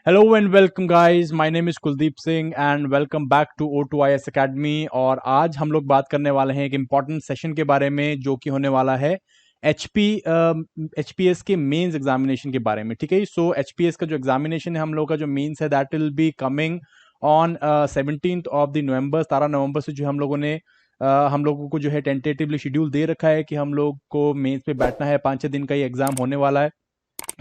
Hello and welcome guys, my name is Kuldeep Singh and welcome back to O2IS academy. और आज हम लोग बात करने वाले हैं एक इम्पॉर्टेंट सेशन के बारे में जो कि होने वाला है एचपीएस के मेंस एग्जामिनेशन के बारे में। ठीक है, सो एचपीएस का जो एग्जामिनेशन है हम लोग का जो मेंस है that will be coming on 17th of the नवंबर। 17 नवंबर से जो हम लोगों ने हम लोगों को जो है टेंटेटिवली शेड्यूल दे रखा है कि हम लोग को मेंस पे बैठना है। 5-6 दिन का ये एग्जाम होने वाला है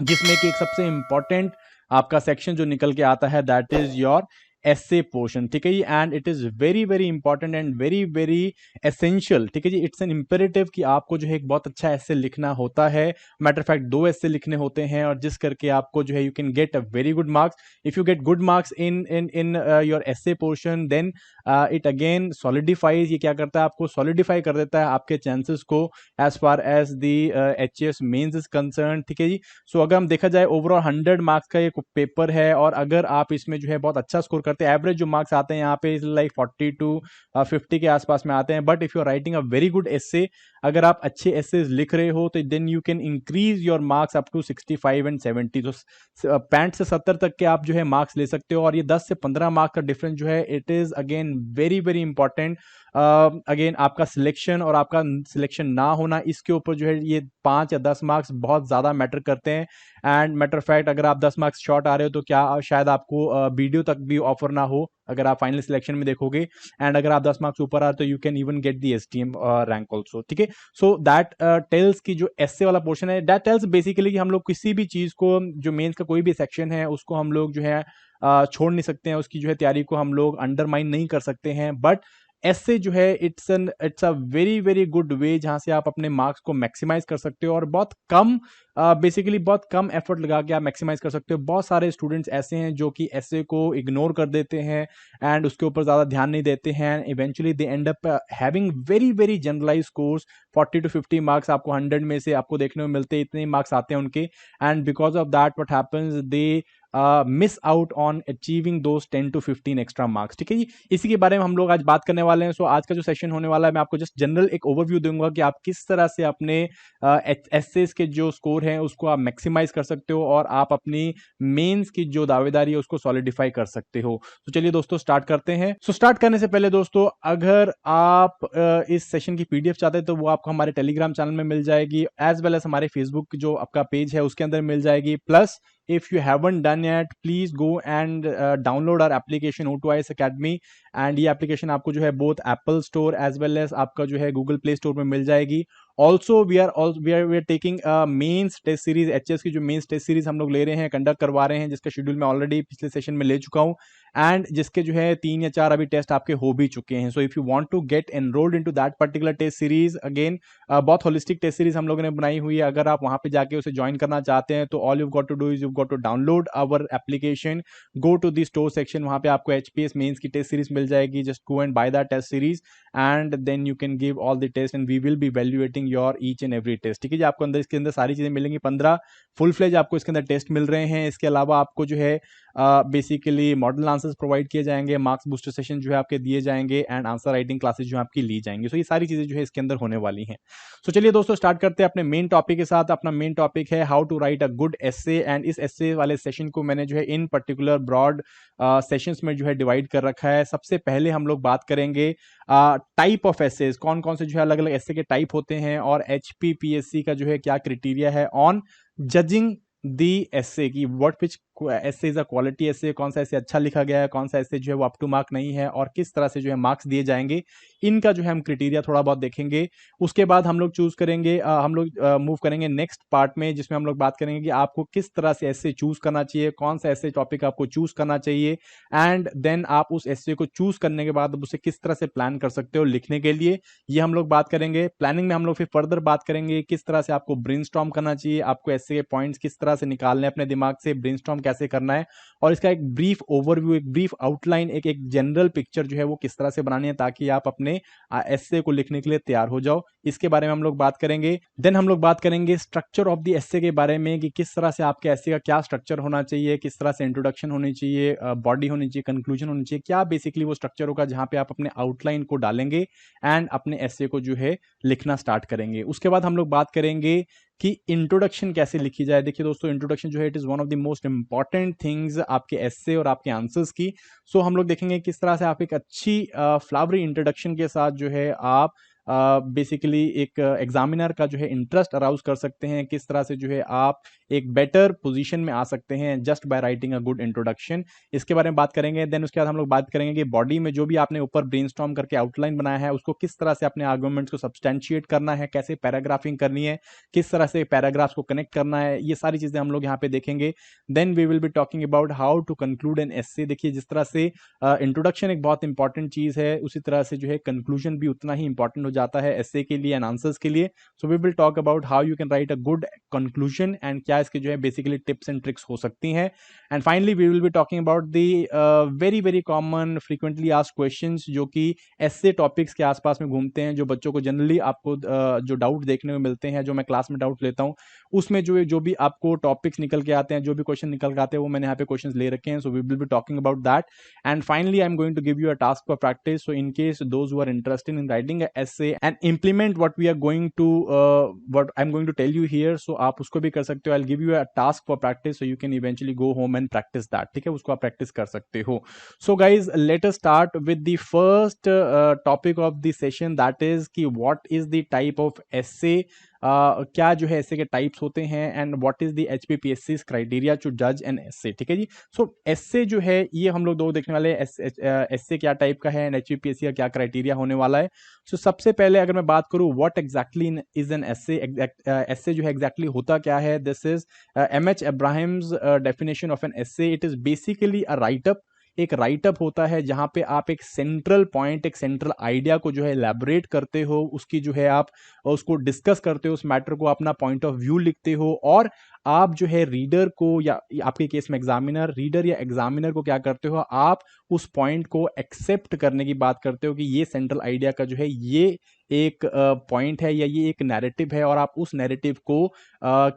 जिसमें कि एक सबसे इंपॉर्टेंट आपका सेक्शन जो निकल के आता है that is your essay portion. ठीक है जी, and it is very very important and very very essential. ठीक है जी, इट्स एन इम्पेरेटिव कि आपको जो है एक बहुत अच्छा एसे लिखना होता है। मैटर ऑफ फैक्ट 2 एसे लिखने होते हैं और जिस करके आपको जो है you can get a very good marks. If you get good marks in in in your essay portion then it again solidifies. ये क्या करता है, आपको सॉलिडिफाई कर देता है आपके चांसेस को as far as the HS mains is concern. ठीक है जी, सो अगर हम देखा जाए ओवरऑल 100 मार्क्स का ये पेपर है और अगर आप इसमें जो है बहुत अच्छा स्कोर करते हैं, एवरेज जो मार्क्स आते हैं यहाँ पे लाइक 40 to 50 के आसपास में आते हैं। But if you are writing a very good essay, अगर आप अच्छे एसेज लिख रहे हो तो then you can increase your marks up to 65 and 70। तो 65 से 70 तक के आप जो है मार्क्स ले सकते हो और ये 10 से 15 मार्क्स का डिफरेंस जो है it is again very very important. Again आपका सिलेक्शन और आपका सिलेक्शन ना होना इसके ऊपर जो है ये 5 या 10 मार्क्स बहुत ज़्यादा मैटर करते हैं। एंड मैटर फैक्ट अगर आप 10 मार्क्स शॉर्ट आ रहे हो तो क्या शायद आपको वीडियो तक भी ऑफर ना हो अगर आप फाइनल सिलेक्शन में देखोगे। एंड अगर आप 10 मार्क्स ऊपर आ रहे हो तो you can even get the STM rank also. ठीक है, सो दैट टेल्स की जो एसए वाला पोर्शन है दैट टेल्स बेसिकली कि हम लोग किसी भी चीज़ को जो मेंस का कोई भी सेक्शन है उसको हम लोग जो है छोड़ नहीं सकते हैं, उसकी जो है तैयारी को हम लोग अंडरमाइन नहीं कर सकते हैं। बट ऐसे जो है it's a very very good वे जहां से आप अपने मार्क्स को मैक्सिमाइज कर सकते हो और बहुत कम बेसिकली बहुत कम एफर्ट लगा के आप मैक्सिमाइज कर सकते हो। बहुत सारे स्टूडेंट्स ऐसे हैं जो कि ऐसे को इग्नोर कर देते हैं एंड उसके ऊपर ज़्यादा ध्यान नहीं देते हैं। Eventually they end up having very very generalise scores. 40 to 50 marks आपको 100 में से आपको देखने को मिलते हैं, इतने मार्क्स आते हैं उनके। And because of that what happens they miss out on achieving those 10 to 15 extra marks. ठीक है जी, इसी के बारे में हम लोग आज बात करने वाले हैं। सो आज का जो सेशन होने वाला है मैं आपको जस्ट जनरल एक ओवरव्यू दूंगा कि आप किस तरह से अपने एसेस के जो स्कोर हैं उसको आप मैक्सिमाइज कर सकते हो और आप अपनी मेंस की जो दावेदारी है उसको सॉलिडिफाई कर सकते हो। तो चलिए दोस्तों स्टार्ट करते हैं। सो स्टार्ट करने से पहले दोस्तों अगर आप इस सेशन की पीडीएफ चाहते हैं तो वो आपको हमारे टेलीग्राम चैनल में मिल जाएगी एज वेल एज हमारे फेसबुक जो आपका पेज है उसके अंदर मिल जाएगी। Plus if you haven't done yet please go and download our application O2IS Academy। And ये एप्लीकेशन आपको जो है both Apple store as well as आपका जो है गूगल प्ले स्टोर में मिल जाएगी। Also we are taking mains test series. HS की जो मेंस टेस्ट सीरीज हम लोग ले रहे हैं, कंडक्ट करवा रहे हैं, जिसका शेड्यूल मैं ऑलरेडी पिछले सेशन में ले चुका हूँ एंड जिसके जो है 3 या 4 अभी टेस्ट आपके हो भी चुके हैं। So if you want to get enrolled into that particular test series, again बहुत होलिस्टिक टेस्ट सीरीज हम लोगों ने बनाई हुई है। अगर आप वहां पे जाके उसे ज्वाइन करना चाहते हैं तो all you got to do is you got to download our application, go to the store section, वहां पे आपको एचपीएस मेंस की टेस्ट सीरीज मिल जाएगी। Just go and buy that test series and then you can give all the test and we will be valuating your each and every test. ठीक है जी, आपको अंदर इसके अंदर सारी चीजें मिलेंगी। 15 फुल फ्लेज आपको इसके अंदर टेस्ट मिल रहे हैं। इसके अलावा आपको जो है बेसिकली मॉडल आंसर्स प्रोवाइड किए जाएंगे, मार्क्स बूस्टर सेशन जो है आपके दिए जाएंगे एंड आंसर राइटिंग क्लासेस जो है आपकी ली जाएंगी। सो ये सारी चीजें जो है इसके अंदर होने वाली हैं। सो चलिए दोस्तों स्टार्ट करते हैं अपने मेन टॉपिक के साथ। अपना मेन टॉपिक है how to write a good essay and इस एसे वाले सेशन को मैंने जो है इन पर्टिकुलर ब्रॉड सेशंस में जो है डिवाइड कर रखा है। सबसे पहले हम लोग बात करेंगे टाइप ऑफ एसेज, कौन कौन से जो है अलग अलग एसे के टाइप होते हैं और एचपीपीएससी का जो है क्या क्राइटेरिया है ऑन जजिंग दी एसे की व्हाट विच ऐसे इज अ क्वालिटी ऐसे, कौन सा ऐसे अच्छा लिखा गया है, कौन सा ऐसे जो है वो अप टू मार्क नहीं है और किस तरह से जो है मार्क्स दिए जाएंगे, इनका जो है हम क्राइटेरिया थोड़ा बहुत देखेंगे। उसके बाद हम लोग चूज करेंगे हम लोग मूव करेंगे नेक्स्ट पार्ट में जिसमें हम लोग बात करेंगे कि आपको किस तरह से ऐसे चूज करना चाहिए, कौन सा ऐसे टॉपिक आपको चूज करना चाहिए एंड देन आप उस ऐसे को चूज करने के बाद उसे किस तरह से प्लान कर सकते हो लिखने के लिए, ये हम लोग बात करेंगे। प्लानिंग में हम लोग फिर फर्दर बात करेंगे किस तरह से आपको ब्रेनस्टॉर्म करना चाहिए, आपको ऐसे के पॉइंट्स किस तरह से निकालने अपने दिमाग से, ब्रेनस्टॉर्म कैसे करना है और इसका एक ब्रीफ ओवरव्यू, एक ब्रीफ आउटलाइन, एक जनरल पिक्चर जो है वो किस तरह से बनानी है ताकि आप अपने एस्से को लिखने के लिए तैयार हो जाओ, इसके बारे में हम लोग बात करेंगे। देन हम लोग बात करेंगे स्ट्रक्चर ऑफ द एस्से के बारे में कि किस तरह से आपके एस्से का क्या स्ट्रक्चर होना चाहिए, किस तरह से इंट्रोडक्शन होनी चाहिए, बॉडी होनी चाहिए, कंक्लूजन होनी चाहिए, क्या बेसिकली वो स्ट्रक्चर होगा जहां पे आप अपने आउटलाइन को डालेंगे एंड अपने एस्से को जो है लिखना स्टार्ट करेंगे। उसके बाद हम लोग बात करेंगे कि इंट्रोडक्शन कैसे लिखी जाए। देखिए दोस्तों, इंट्रोडक्शन जो है it is one of the most important things आपके एस्से और आपके आंसर्स की। सो हम लोग देखेंगे किस तरह से आप एक अच्छी फ्लावरी इंट्रोडक्शन के साथ जो है आप बेसिकली एक एग्जामिनर का जो है इंटरेस्ट अराउज कर सकते हैं, किस तरह से जो है आप एक बेटर पोजीशन में आ सकते हैं just by writing a good introduction. इसके बारे में बात करेंगे। देन उसके बाद हम लोग बात करेंगे कि बॉडी में जो भी आपने ऊपर ब्रेनस्टॉर्म करके आउटलाइन बनाया है उसको किस तरह से अपने आर्गुमेंट्स को सब्सटेंशिएट करना है, कैसे पैराग्राफिंग करनी है, किस तरह से पैराग्राफ्स को कनेक्ट करना है, ये सारी चीजें हम लोग यहाँ पे देखेंगे। Then we will be talking about how to conclude an essay. देखिए जिस तरह से इंट्रोडक्शन एक बहुत इंपॉर्टेंट चीज है, उसी तरह से जो है कंक्लूजन भी उतना ही इंपॉर्टेंट हो जाता है एस्से के लिए एंड आंसर्स के लिए। So we will talk about how you can write a good conclusion and क्या इसके जो है बेसिकली टिप्स एंड ट्रिक्स हो सकती हैं। And finally we will be talking about the very very common frequently asked questions जो कि एस्से topics के आसपास में घूमते हैं, जो बच्चों को जनरली आपको जो डाउट देखने को मिलते हैं, जो मैं क्लास में डाउट लेता हूँ उसमें जो भी आपको टॉपिक्स निकल के आते हैं, जो भी क्वेश्चन निकल के आते हैं वो मैंने यहाँ पे क्वेश्चंस ले रखे हैं। So we will be talking about that and finally I am going to give you a task for practice. So in case those who are interested in writing a essay and implement what we are going to what I am going to tell you here, so आप उसको भी कर सकते हो। I will give you a task for practice so you can eventually go home and practice that. ठीक है, उसको आप प्रैक्टिस कर सकते हो। So guys let us start with the first topic of the session, that is कि what is the type of essay, क्या जो है एस्से के टाइप्स होते हैं and what is the HPPSC criteria to जज एन एस्से। ठीक है जी। सो एस्से जो है ये हम लोग दो देखने वाले हैं, एस्से क्या टाइप का है एंड एचपीपीएससी का क्या क्राइटेरिया होने वाला है। सो सबसे पहले अगर मैं बात करूं what exactly is an essay, essay जो है एग्जैक्टली होता क्या है। This is M H. Abraham's definition of an essay. It is basically a write up, एक राइटअप होता है जहां पे आप एक सेंट्रल पॉइंट, एक सेंट्रल आइडिया को जो है एलैबोरेट करते हो, उसकी जो है आप उसको डिस्कस करते हो, उस मैटर को अपना पॉइंट ऑफ व्यू लिखते हो और आप जो है रीडर को या आपके केस में एग्जामिनर, रीडर या एग्जामिनर को क्या करते हो, आप उस पॉइंट को एक्सेप्ट करने की बात करते हो कि ये सेंट्रल आइडिया का जो है ये एक पॉइंट है या ये एक नैरेटिव है और आप उस नैरेटिव को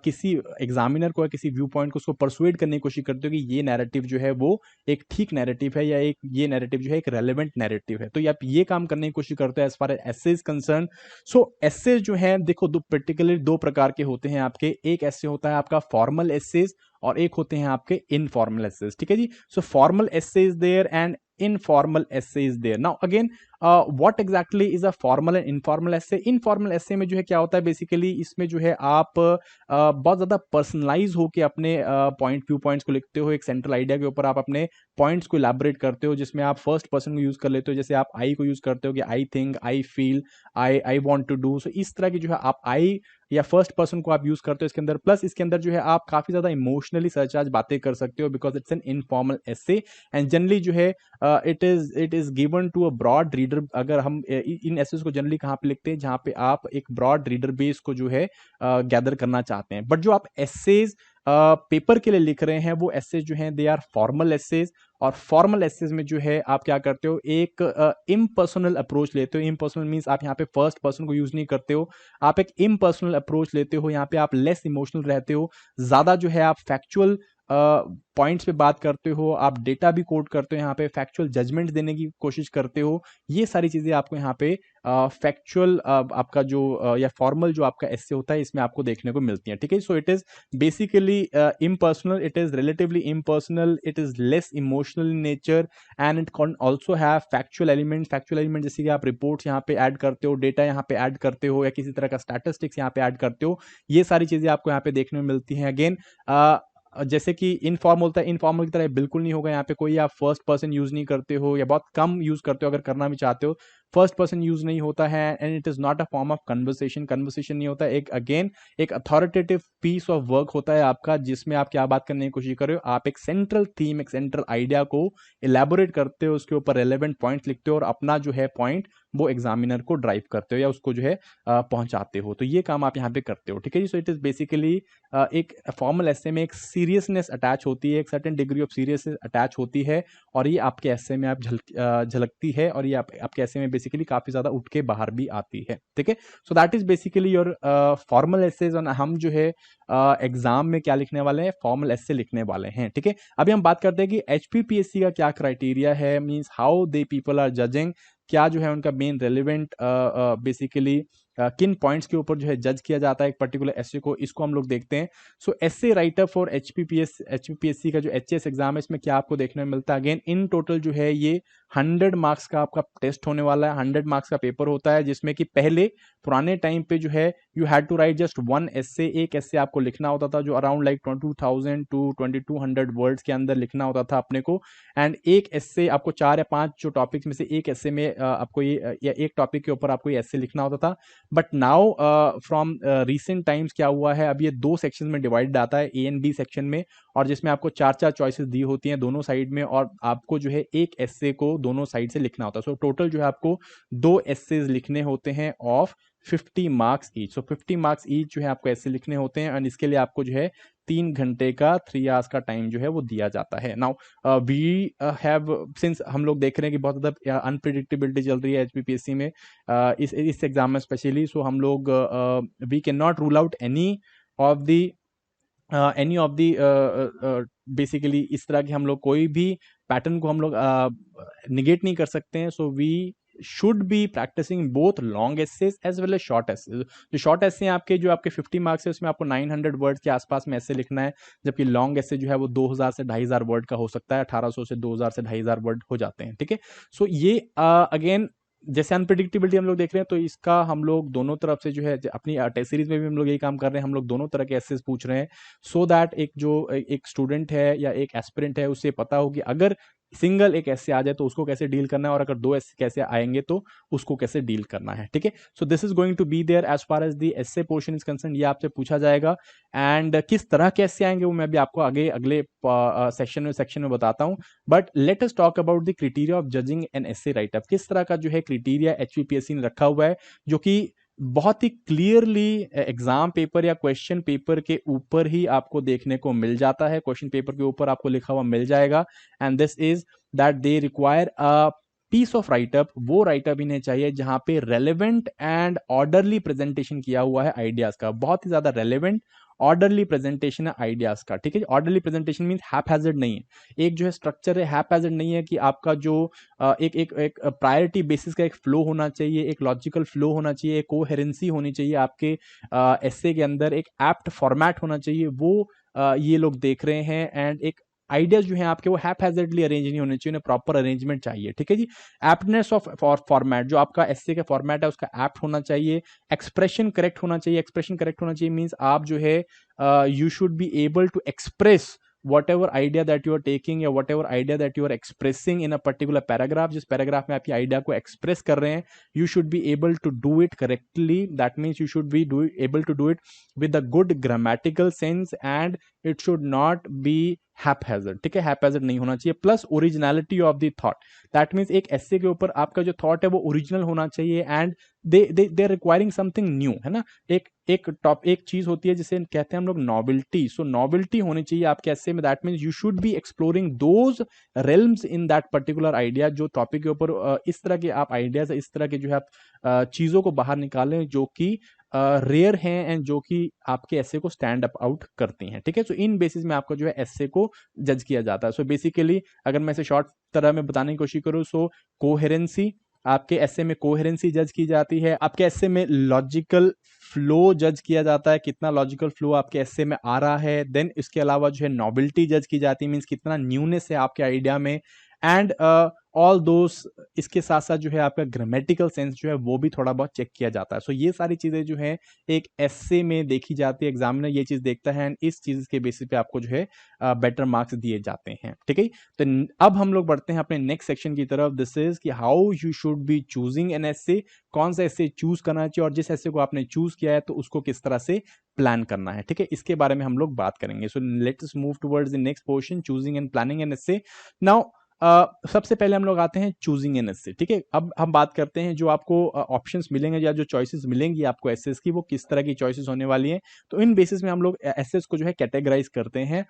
किसी एग्जामिनर को या किसी व्यू पॉइंट को उसको परसुएड करने की कोशिश करते हो कि ये नैरेटिव जो है वो एक ठीक नैरेटिव है या एक ये नैरेटिव जो है एक रेलेवेंट नैरेटिव है। तो ये आप ये काम करने की कोशिश करते हो as far as essay is concerned. So essay जो है देखो दो पर्टिकुलर दो प्रकार के होते हैं आपके। एक एस्से होता है आपका फॉर्मल एस्सेज और एक होते हैं आपके इनफॉर्मल एस्सेज। ठीक है जी। So formal essay is there and informal essay is there. Now again what exactly is a formal and informal essay? Informal essay में जो है क्या होता है बेसिकली, इसमें जो है आप बहुत ज्यादा पर्सनलाइज होके अपने पॉइंट व्यू पॉइंट्स को लिखते हो, एक सेंट्रल आइडिया के ऊपर आप अपने पॉइंट्स को इलैबोरेट करते हो, जिसमें आप फर्स्ट पर्सन को यूज कर लेते हो। जैसे आप आई को यूज करते हो कि I think, I feel, I want to do. So इस तरह की जो है आप आई या फर्स्ट पर्सन को आप यूज करते हो इसके अंदर। प्लस इसके अंदर जो है आप काफी ज्यादा इमोशनली सरचार्ज बातें कर सकते हो because it's an informal essay and generally जो है it is given to a broad reader. अगर हम इन एसेस को जनरली कहाँ पे लिखते हैं, जहाँ पे आप एक ब्रॉड रीडर बेस को जो है गैदर करना चाहते हैं। बट जो आप एसेज पेपर के लिए लिख रहे हैं वो एसेज जो हैं दे आर फॉर्मल एसेज। और फॉर्मल एसेज में जो है आप क्या करते हो, एक इम्पर्सनल अप्रोच लेते हो। इम्पर्सनल मींस आप यहाँ पे फर्स्ट पर्सन को यूज नहीं करते हो, आप एक इम्पर्सनल अप्रोच लेते हो। यहाँ पे आप लेस इमोशनल रहते हो, ज्यादा जो है आप फैक्चुअल पॉइंट्स पे बात करते हो, आप डेटा भी कोट करते हो, यहाँ पे फैक्चुअल जजमेंट देने की कोशिश करते हो। ये सारी चीजें आपको यहाँ पे फैक्चुअल आपका जो या फॉर्मल जो आपका एस्से होता है इसमें आपको देखने को मिलती है। ठीक है। So it is basically impersonal, it is relatively impersonal, it is less emotional in nature and it can also have factual element. Factual element जैसे कि आप रिपोर्ट्स यहाँ पे ऐड करते हो, डेटा यहाँ पे ऐड करते हो या किसी तरह का स्टैटिस्टिक्स यहाँ पे ऐड करते हो, ये सारी चीजें आपको यहाँ पे देखने में मिलती हैं। अगेन जैसे कि इनफॉर्मल होता है, इनफॉर्मल की तरह बिल्कुल नहीं होगा। यहाँ पे कोई आप फर्स्ट पर्सन यूज नहीं करते हो या बहुत कम यूज करते हो, अगर करना भी चाहते हो फर्स्ट पर्सन यूज नहीं होता है and it is not a form of conversation. Conversation नहीं होता, एक अगेन एक अथॉरिटेटिव पीस ऑफ वर्क होता है आपका, जिसमें आप क्या बात करने की कोशिश कर रहे हो, आप एक सेंट्रल थीम, एक सेंट्रल आइडिया को इलेबोरेट करते हो, उसके ऊपर रेलेवेंट पॉइंट लिखते हो और अपना जो है पॉइंट वो एग्जामिनर को ड्राइव करते हो या उसको जो है पहुंचाते हो। तो ये काम आप यहाँ पे करते हो। ठीक है जी। सो इट इज बेसिकली एक फॉर्मल एस्से में एक सीरियसनेस अटैच होती है, एक certain degree of seriousness attach होती है और ये आपके एस्से में आप झलकती है और ये आपके एस्से में बेसिकली काफी ज्यादा उठ के बाहर भी आती है। ठीक है। So that is basically your formal essays. और हम जो है एग्जाम में क्या लिखने वाले हैं, फॉर्मल एस्से लिखने वाले हैं। ठीक है। अभी हम बात करते हैं कि एचपीपीएससी का क्या क्राइटेरिया है, means how they people are judging, क्या जो है उनका मेन रेलिवेंट बेसिकली किन पॉइंट्स के ऊपर जो है जज किया जाता है एक पर्टिकुलर एसए को, इसको हम लोग देखते हैं। सो एसए राइटर फॉर एचपीपीएससी का जो एचएस एग्जाम है, इसमें क्या आपको देखने में मिलता है, अगेन इन टोटल जो है ये 100 मार्क्स का आपका टेस्ट होने वाला है, 100 मार्क्स का पेपर होता है, जिसमें कि पहले पुराने टाइम पे जो है you had to write just one essay, एक एसए आपको लिखना होता था जो अराउंड लाइक 22,000 टू 2200 वर्ड्स के अंदर लिखना होता था अपने को। एंड एक एसए आपको 4 या 5 जो टॉपिक्स में से एक एसए में आपको ये या एक टॉपिक के ऊपर आपको ये एसए लिखना होता था। But now from recent times क्या हुआ है, अब ये 2 सेक्शन में डिवाइडेड आता है, ए एंड बी सेक्शन में, और जिसमें आपको 4-4 चॉइसेस दी होती हैं दोनों साइड में, और आपको जो है एक एसए को दोनों साइड से लिखना होता है। सो टोटल जो है आपको 2 एसेज लिखने होते हैं of 50 marks each. So 50 marks each जो है आपको ऐसे लिखने होते हैं, एंड इसके लिए आपको जो है 3 घंटे का 3 आवर्स का टाइम जो है वो दिया जाता है। नाउ वी हैव, सिंस हम लोग देख रहे हैं कि बहुत ज़्यादा अनप्रिडिक्टेबिलिटी चल रही है एचपीपीएससी में इस एग्जाम में स्पेशली, सो हम लोग we can not rule out any of the basically इस तरह की हम लोग कोई भी पैटर्न को हम लोग निगेट नहीं कर सकते हैं। So we should be practising both long essays as well as short essays. जो शॉर्ट एसे हैं आपके, जो आपके 50 मार्क्स है, उसमें आपको 900 वर्ड के आसपास में ऐसे लिखना है, जबकि लॉन्ग एसे जो है वो 2000 से 2500 वर्ड का हो सकता है, 1800 से 2000 से 2500 वर्ड हो जाते हैं। ठीक है, सो ये अगेन जैसे अनप्रिडिक्टेबिलिटी हम लोग देख रहे हैं, तो इसका हम लोग दोनों तरफ से जो है अपनी टेस्ट सीरीज में भी हम लोग यही काम कर रहे हैं, हम लोग दोनों तरह के एसेज पूछ रहे हैं, सो दैट एक स्टूडेंट है या एक एस्पिरेंट है उसे पता हो कि अगर सिंगल एक ऐसे आ जाए तो उसको कैसे डील करना है, और अगर 2 ऐसे कैसे आएंगे तो उसको कैसे डील करना है। ठीक है, so this is going to be there as far as the essay portion is concern, ये आपसे पूछा जाएगा। एंड किस तरह के ऐसे आएंगे वो मैं भी आपको आगे अगले सेक्शन में बताता हूं। But let us talk about the criteria of judging an essay write up. किस तरह का जो है क्राइटेरिया एचपीपीएससी ने रखा हुआ है, जो कि बहुत ही क्लियरली एग्जाम पेपर या क्वेश्चन पेपर के ऊपर ही आपको देखने को मिल जाता है, क्वेश्चन पेपर के ऊपर आपको लिखा हुआ मिल जाएगा। And this is that they require a piece of write up, वो राइटअप इन्हें चाहिए जहां पे रेलेवेंट एंड ऑर्डरली प्रेजेंटेशन किया हुआ है आइडियाज का, बहुत ही ज्यादा रेलेवेंट ऑर्डरली प्रेजेंटेशन है आइडियाज का। ठीक है, ऑर्डरली प्रेजेंटेशन मींस हैपहैजर्ड नहीं है, एक जो है स्ट्रक्चर है हैपहैजर्ड नहीं है, कि आपका जो एक प्रायोरिटी बेसिस का एक फ्लो होना चाहिए, एक लॉजिकल फ्लो होना चाहिए, एक कोहेरेंसी होनी चाहिए आपके एसे के अंदर, एक एप्ट फॉर्मेट होना चाहिए, वो ये लोग देख रहे हैं। एंड एक आइडियाज जो है आपके वो हैपहैजर्डली अरेंज नहीं होने चाहिए, उन्हें प्रॉपर अरेंजमेंट चाहिए। ठीक है जी, एप्टनेस ऑफ फॉर्मेट, जो आपका एसए का फॉर्मेट है उसका एप्ट होना चाहिए, एक्सप्रेशन करेक्ट होना चाहिए। एक्सप्रेशन करेक्ट होना चाहिए मींस आप जो है you should be able to express whatever idea that you are taking या whatever idea that you are expressing in a particular paragraph, जिस पैराग्राफ में आप ये आइडिया को एक्सप्रेस कर रहे हैं, you should be able to do it correctly. That means you should be able to do it with a good grammatical sense, and it should not be haphazard. ठीक है, haphazard नहीं होना चाहिए, plus originality of the thought. That means एक एसे के ऊपर आपका जो थॉट है वो ओरिजिनल होना चाहिए, and they are requiring something new, है ना। एक चीज होती है जिसे कहते हैं हम लोग नॉवेल्टी। सो नॉवेल्टी होनी चाहिए आपके एसे में। That means you should B exploring those realms in that particular idea, जो टॉपिक के ऊपर इस तरह के आप आइडियाज, इस तरह के जो है आप चीजों को बाहर निकालें जो कि रेयर हैं एंड जो कि आपके एसे को स्टैंड अप आउट करती हैं। ठीक है, सो इन बेसिस में आपका जो है एसे को जज किया जाता है। सो बेसिकली अगर मैं इसे शॉर्ट तरह में बताने की कोशिश करूँ, सो कोहेरेंसी, आपके एसे में कोहेरेंसी जज की जाती है, आपके एसे में लॉजिकल फ्लो जज किया जाता है, कितना लॉजिकल फ्लो आपके एसे में आ रहा है। देन इसके अलावा जो है नॉवेल्टी जज की जाती है, मीन्स कितना न्यूनेस है आपके आइडिया में। एंड ऑल दोस, इसके साथ साथ जो है आपका ग्रामेटिकल सेंस जो है वो भी थोड़ा बहुत चेक किया जाता है। सो ये सारी चीजें जो है एक एसे में देखी जाती है, एग्जामिनर ये चीज देखता है, एंड इस चीज के बेसिस पे आपको जो है बेटर मार्क्स दिए जाते हैं। ठीक है, तो अब हम लोग बढ़ते हैं अपने नेक्स्ट सेक्शन की तरफ। दिस इज कि how you should B choosing an essay, कौन सा एसे चूज करना चाहिए, और जिस एसे को आपने चूज किया है तो उसको किस तरह से प्लान करना है। ठीक है, इसके बारे में हम लोग बात करेंगे। So let's move towards the next portion, choosing and planning an essay. Now सबसे पहले हम लोग आते हैं चूजिंग एन एसे। ठीक है, अब हम बात करते हैं जो आपको ऑप्शंस मिलेंगे या जो चॉइसेस मिलेंगी आपको एसेस की, वो किस तरह की चॉइसेस होने वाली हैं। तो इन बेसिस में हम लोग एसेस को जो है कैटेगराइज करते हैं।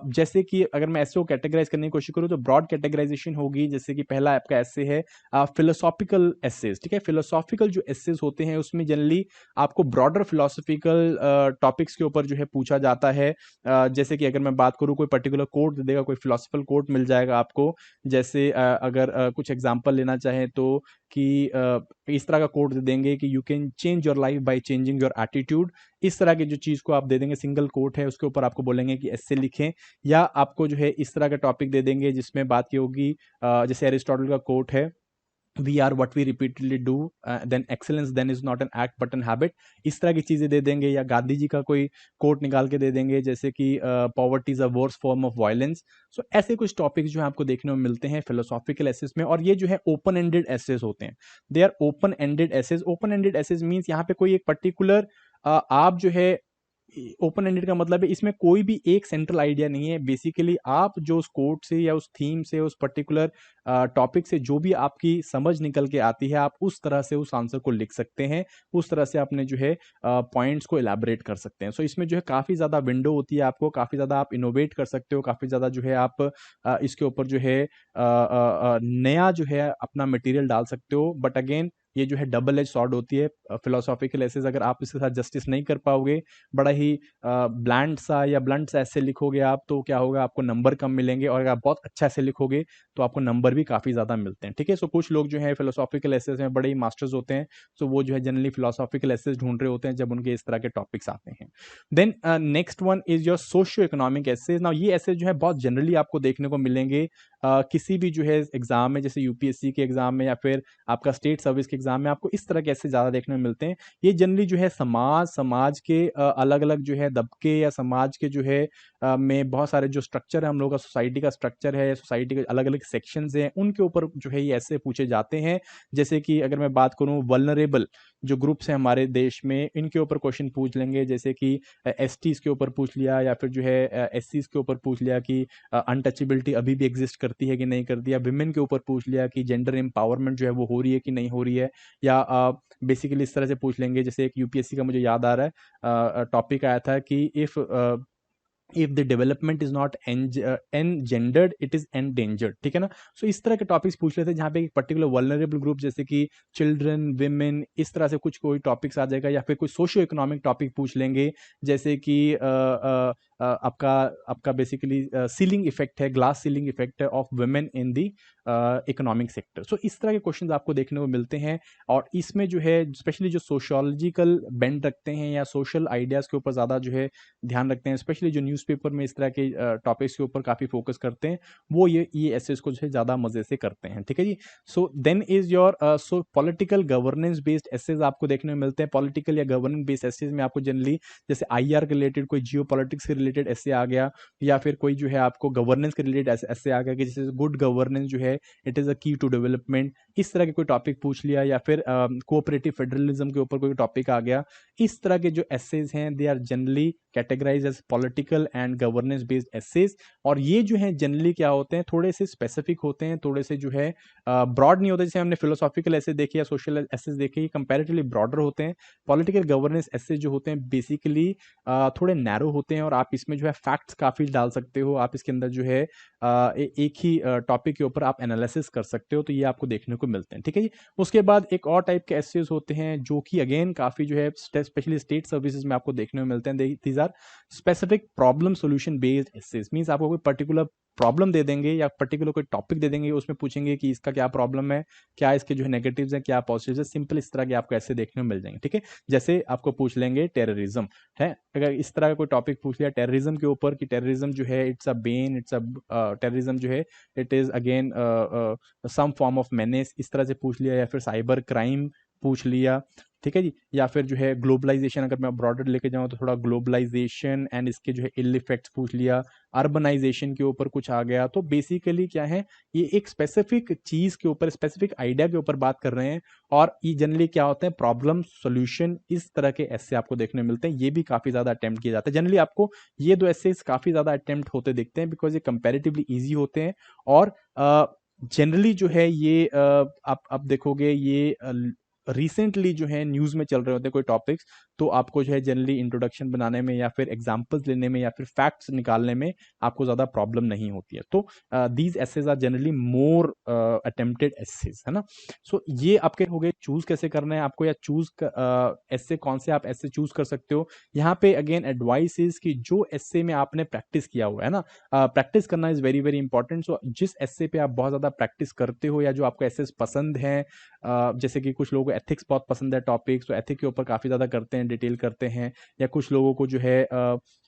जैसे कि अगर मैं एसे को कैटेगराइज करने की कोशिश करूँ तो ब्रॉड कैटेगराइजेशन होगी। जैसे कि पहला आपका एसे है फिलोसॉफिकल एसेस। ठीक है, फिलोसॉफिकल जो एसेस होते हैं उसमें जनरली आपको ब्रॉडर फिलोसॉफिकल टॉपिक्स के ऊपर जो है पूछा जाता है। जैसे कि अगर मैं बात करूँ, कोई पर्टिकुलर कोट दे देगा, कोई फिलोसफिकल कोट मिल जाएगा आपको, जैसे अगर कुछ एग्जांपल लेना चाहें तो कि इस तरह का कोट दे देंगे कि you can change your life by changing your attitude. इस तरह की जो चीज़ को आप दे देंगे, सिंगल कोट है, उसके ऊपर आपको बोलेंगे कि ऐसे लिखें। या आपको जो है इस तरह का टॉपिक दे देंगे जिसमें बात की होगी, जैसे एरिस्टोटल का कोट है, we are what we repeatedly do, then excellence then is not an act but an habit. इस तरह की चीज़ें दे देंगे। या गांधी जी का कोई कोट निकाल के दे देंगे, जैसे कि poverty is a worst form of violence. So ऐसे कुछ टॉपिक्स जो है आपको देखने को मिलते हैं फिलोसॉफिकल एसेस में, और ये जो है ओपन एंडेड एसेस होते हैं। They are open ended essays. Open ended essays means यहाँ पे कोई एक पर्टिकुलर आप जो है, ओपन एंडेड का मतलब है इसमें कोई भी एक सेंट्रल आइडिया नहीं है। बेसिकली आप जो उस कोट से या उस थीम से, उस पर्टिकुलर टॉपिक से जो भी आपकी समझ निकल के आती है, आप उस तरह से उस आंसर को लिख सकते हैं, उस तरह से अपने जो है पॉइंट्स को इलैबोरेट कर सकते हैं। सो इसमें जो है काफ़ी ज़्यादा विंडो होती है, आपको काफ़ी ज़्यादा आप इनोवेट कर सकते हो, काफ़ी ज़्यादा जो है आप इसके ऊपर जो है नया जो है अपना मटेरियल डाल सकते हो। बट अगेन ये जो है डबल एज सॉर्ड होती है। फिलोसॉफिकल एसेस अगर आप इसके साथ जस्टिस नहीं कर पाओगे, बड़ा ही ब्लैंड सा या ब्लंट सा ऐसे लिखोगे आप, तो क्या होगा, आपको नंबर कम मिलेंगे। और अगर आप बहुत अच्छा ऐसे लिखोगे तो आपको नंबर भी काफ़ी ज़्यादा मिलते हैं। ठीक है, सो कुछ लोग जो है फिलोसॉफिकल एसेस में बड़े ही मास्टर्स होते हैं, सो वो जो है जनरली फिलोसॉफिकल एसेस ढूंढ रहे होते हैं जब उनके इस तरह के टॉपिक्स आते हैं। Then next one is your socio economic essays. Now ये एसेस जो है बहुत जनरली आपको देखने को मिलेंगे किसी भी जो है एग्जाम में, जैसे यूपीएससी के एग्जाम में या फिर आपका स्टेट सर्विस के एग्जाम में, आपको इस तरह के ऐसे ज़्यादा देखने को मिलते हैं। ये जनरली जो है समाज के अलग अलग जो है दबके, या समाज के जो है में बहुत सारे जो स्ट्रक्चर है, हम लोगों का सोसाइटी का स्ट्रक्चर है, सोसाइटी के अलग अलग सेक्शंस हैं, उनके ऊपर जो है ये ऐसे पूछे जाते हैं। जैसे कि अगर मैं बात करूं, वल्नरेबल जो ग्रुप्स हैं हमारे देश में, इनके ऊपर क्वेश्चन पूछ लेंगे। जैसे कि एसटीज के ऊपर पूछ लिया, या फिर जो है एससीज के ऊपर पूछ लिया कि अनटचेबिलिटी अभी भी एग्जिस्ट करती है कि नहीं करती है। विमेन के ऊपर पूछ लिया कि जेंडर एम्पावरमेंट जो है वो हो रही है कि नहीं हो रही है। या बेसिकली इस तरह से पूछ लेंगे, जैसे एक यूपीएससी का मुझे याद आ रहा है टॉपिक आया था कि if the development is not engendered it is endangered. ठीक है ना। सो इस तरह के टॉपिक्स पूछ लेते हैं जहाँ पे एक पर्टिकुलर वल्नरेबल ग्रुप, जैसे कि चिल्ड्रन, विमेन, इस तरह से कुछ कोई टॉपिक्स आ जाएगा। या फिर कोई सोशियो इकोनॉमिक टॉपिक पूछ लेंगे, जैसे कि आपका आपका बेसिकली सीलिंग इफेक्ट है, ग्लास सीलिंग इफेक्ट है of women in the economic sector. So इस तरह के क्वेश्चन आपको देखने को मिलते हैं। और इसमें जो है स्पेशली जो सोशियोलॉजिकल बेंड रखते हैं या सोशल आइडियाज़ के ऊपर ज़्यादा जो है ध्यान रखते हैं, स्पेशली जो न्यूज़पेपर में इस तरह के टॉपिक्स के ऊपर काफ़ी फोकस करते हैं, वो ये एसेस को जो है ज़्यादा मज़े से करते हैं। ठीक है जी। So then is your so political governance based essays आपको देखने को मिलते हैं। पॉलिटिकल या गवर्नेंस बेस्ड एसेस में आपको जनरली जैसे आईआर के रिलेटेड, कोई जियो पॉलिटिक्स के रिलेटेड ऐसे आ गया, या फिर कोई जो है आपको गवर्नेंस के रिलेटेड ऐसे आ गया कि जैसे गुड गवर्नेंस जो है इट इज़ अ की टू डेवलपमेंट। इस तरह के कोई टॉपिक पूछ लिया, या फिर कोऑपरेटिव फेडरलिज्म के ऊपर कोई टॉपिक आ गया। इस तरह के जो एसेज हैं they are generally categorise as political and governance based essays. और ये जो है जनरली क्या होते हैं, थोड़े से स्पेसिफिक होते हैं, थोड़े से जो है ब्रॉड नहीं होते। जैसे हमने फिलोसॉफिकल एसेज देखे या सोशल एसेज देखे, ये कंपैरेटिवली ब्रॉडर होते हैं। पॉलिटिकल गवर्नेंस एसेज जो होते हैं बेसिकली थोड़े नैरो होते हैं, और आप इसमें जो है फैक्ट्स काफ़ी डाल सकते हो। आप इसके अंदर जो है एक ही टॉपिक के ऊपर आप एनालिसिस कर सकते हो, तो ये आपको देखने को मिलते हैं। ठीक है जी। उसके बाद एक और टाइप के एसेज होते हैं जो कि अगेन काफ़ी जो है स्पेशली स्टेट सर्विसेज में आपको देखने को मिलते हैं। These are specific problem solution based essays. Means आपको कोई पर्टिकुलर प्रॉब्लम दे देंगे या पर्टिकुलर कोई टॉपिक दे देंगे, उसमें पूछेंगे कि इसका क्या प्रॉब्लम है, क्या इसके जो है नेगेटिव्स हैं, क्या पॉजिटिव्स है। सिंपल इस तरह के आपको ऐसे देखने को मिल जाएंगे। ठीक है। जैसे आपको पूछ लेंगे टेररिज्म है, अगर इस तरह का कोई टॉपिक पूछ लिया टेररिज्म के ऊपर कि टेररिज्म जो है it's a bane, it's a terrorism जो है it is again some form of menace, इस तरह से पूछ लिया। या फिर साइबर क्राइम पूछ लिया। ठीक है जी। या फिर जो है ग्लोबलाइजेशन, अगर मैं ब्रॉडर लेके जाऊँ तो थोड़ा ग्लोबलाइजेशन एंड इसके जो है इल इफेक्ट्स पूछ लिया। अर्बनाइजेशन के ऊपर कुछ आ गया। तो बेसिकली क्या है, ये एक स्पेसिफिक चीज के ऊपर, स्पेसिफिक आइडिया के ऊपर बात कर रहे हैं। और ये जनरली क्या होते हैं, प्रॉब्लम सोल्यूशन, इस तरह के ऐसे आपको देखने मिलते हैं। ये भी काफी ज्यादा अटेम्प्ट किए जाते हैं। जनरली आपको ये दो ऐसे काफी ज्यादा अटेम्प्ट होते दिखते हैं, बिकॉज ये कंपेरेटिवली ईजी होते हैं। और जनरली जो है ये आप देखोगे ये रिसेंटली जो है न्यूज में चल रहे होते हैं कोई टॉपिक्स, तो आपको जो है जनरली इंट्रोडक्शन बनाने में या फिर एग्जाम्पल्स लेने में या फिर फैक्ट्स निकालने में आपको ज़्यादा प्रॉब्लम नहीं होती है। तो these essays are generally more attempted essays, है ना। सो ये आपके हो गए चूज कैसे करना है आपको, या चूज एसे कौन से आप एसे चूज कर सकते हो। यहाँ पे अगेन एडवाइस इज कि जो एसे में आपने प्रैक्टिस किया हुआ है ना, प्रैक्टिस करना इज वेरी वेरी इंपॉर्टेंट। सो जिस एसे पे आप बहुत ज़्यादा प्रैक्टिस करते हो या जो आपको एसेस पसंद है, जैसे कि कुछ लोगों को एथिक्स बहुत पसंद है टॉपिक, तो एथिक के ऊपर काफ़ी ज़्यादा करते हैं, डिटेल करते हैं, या कुछ लोगों को जो है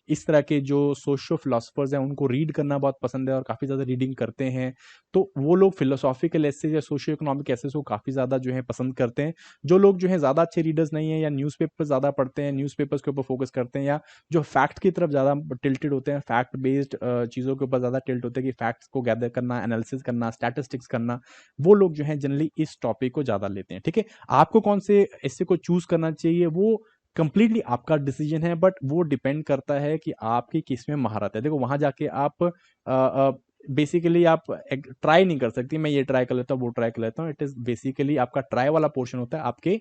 इस तरह के जो सोशो फिलोसफर्स हैं उनको रीड करना बहुत पसंद है और काफ़ी ज़्यादा रीडिंग करते हैं, तो वो लोग फिलोसॉफिकल एसेज या सोशियो इकोनॉमिक एसेज को काफ़ी ज़्यादा जो है पसंद करते हैं। जो लोग जो है ज़्यादा अच्छे रीडर्स नहीं है या न्यूज़पेपर ज़्यादा पढ़ते हैं, न्यूज़पेपर्स के ऊपर फोकस करते हैं, या जो फैक्ट की तरफ ज़्यादा टिल्टेड होते हैं, फैक्ट बेस्ड चीज़ों के ऊपर ज़्यादा टिल्ट होते हैं कि फैक्ट्स को गैदर करना, एनालिसिस करना, स्टैटिस्टिक्स करना, वो लोग जो है जनरली इस टॉपिक को ज़्यादा लेते हैं। ठीक है, आपको कौन से ऐसे को चूज करना चाहिए वो कंप्लीटली आपका डिसीजन है, बट वो डिपेंड करता है कि आपकी किस में महारत है। देखो वहां जाके आप बेसिकली आप ट्राई नहीं कर सकती, मैं ये ट्राई कर लेता हूँ वो ट्राई कर लेता हूँ। इट इज बेसिकली आपका ट्राई वाला पोर्शन होता है आपके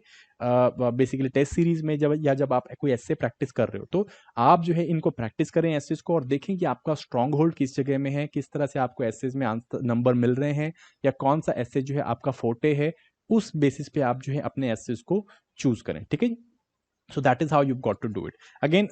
बेसिकली टेस्ट सीरीज में, जब आप कोई ऐसे प्रैक्टिस कर रहे हो, तो आप जो है इनको प्रैक्टिस करें एसेस को और देखें कि आपका स्ट्रॉन्ग होल्ड किस जगह में है, किस तरह से आपको एसेस में नंबर मिल रहे हैं, या कौन सा एसे जो है आपका फोटे है, उस बेसिस पे आप जो है अपने एसेस को चूज करें। ठीक है, so that is how you got to do it. Again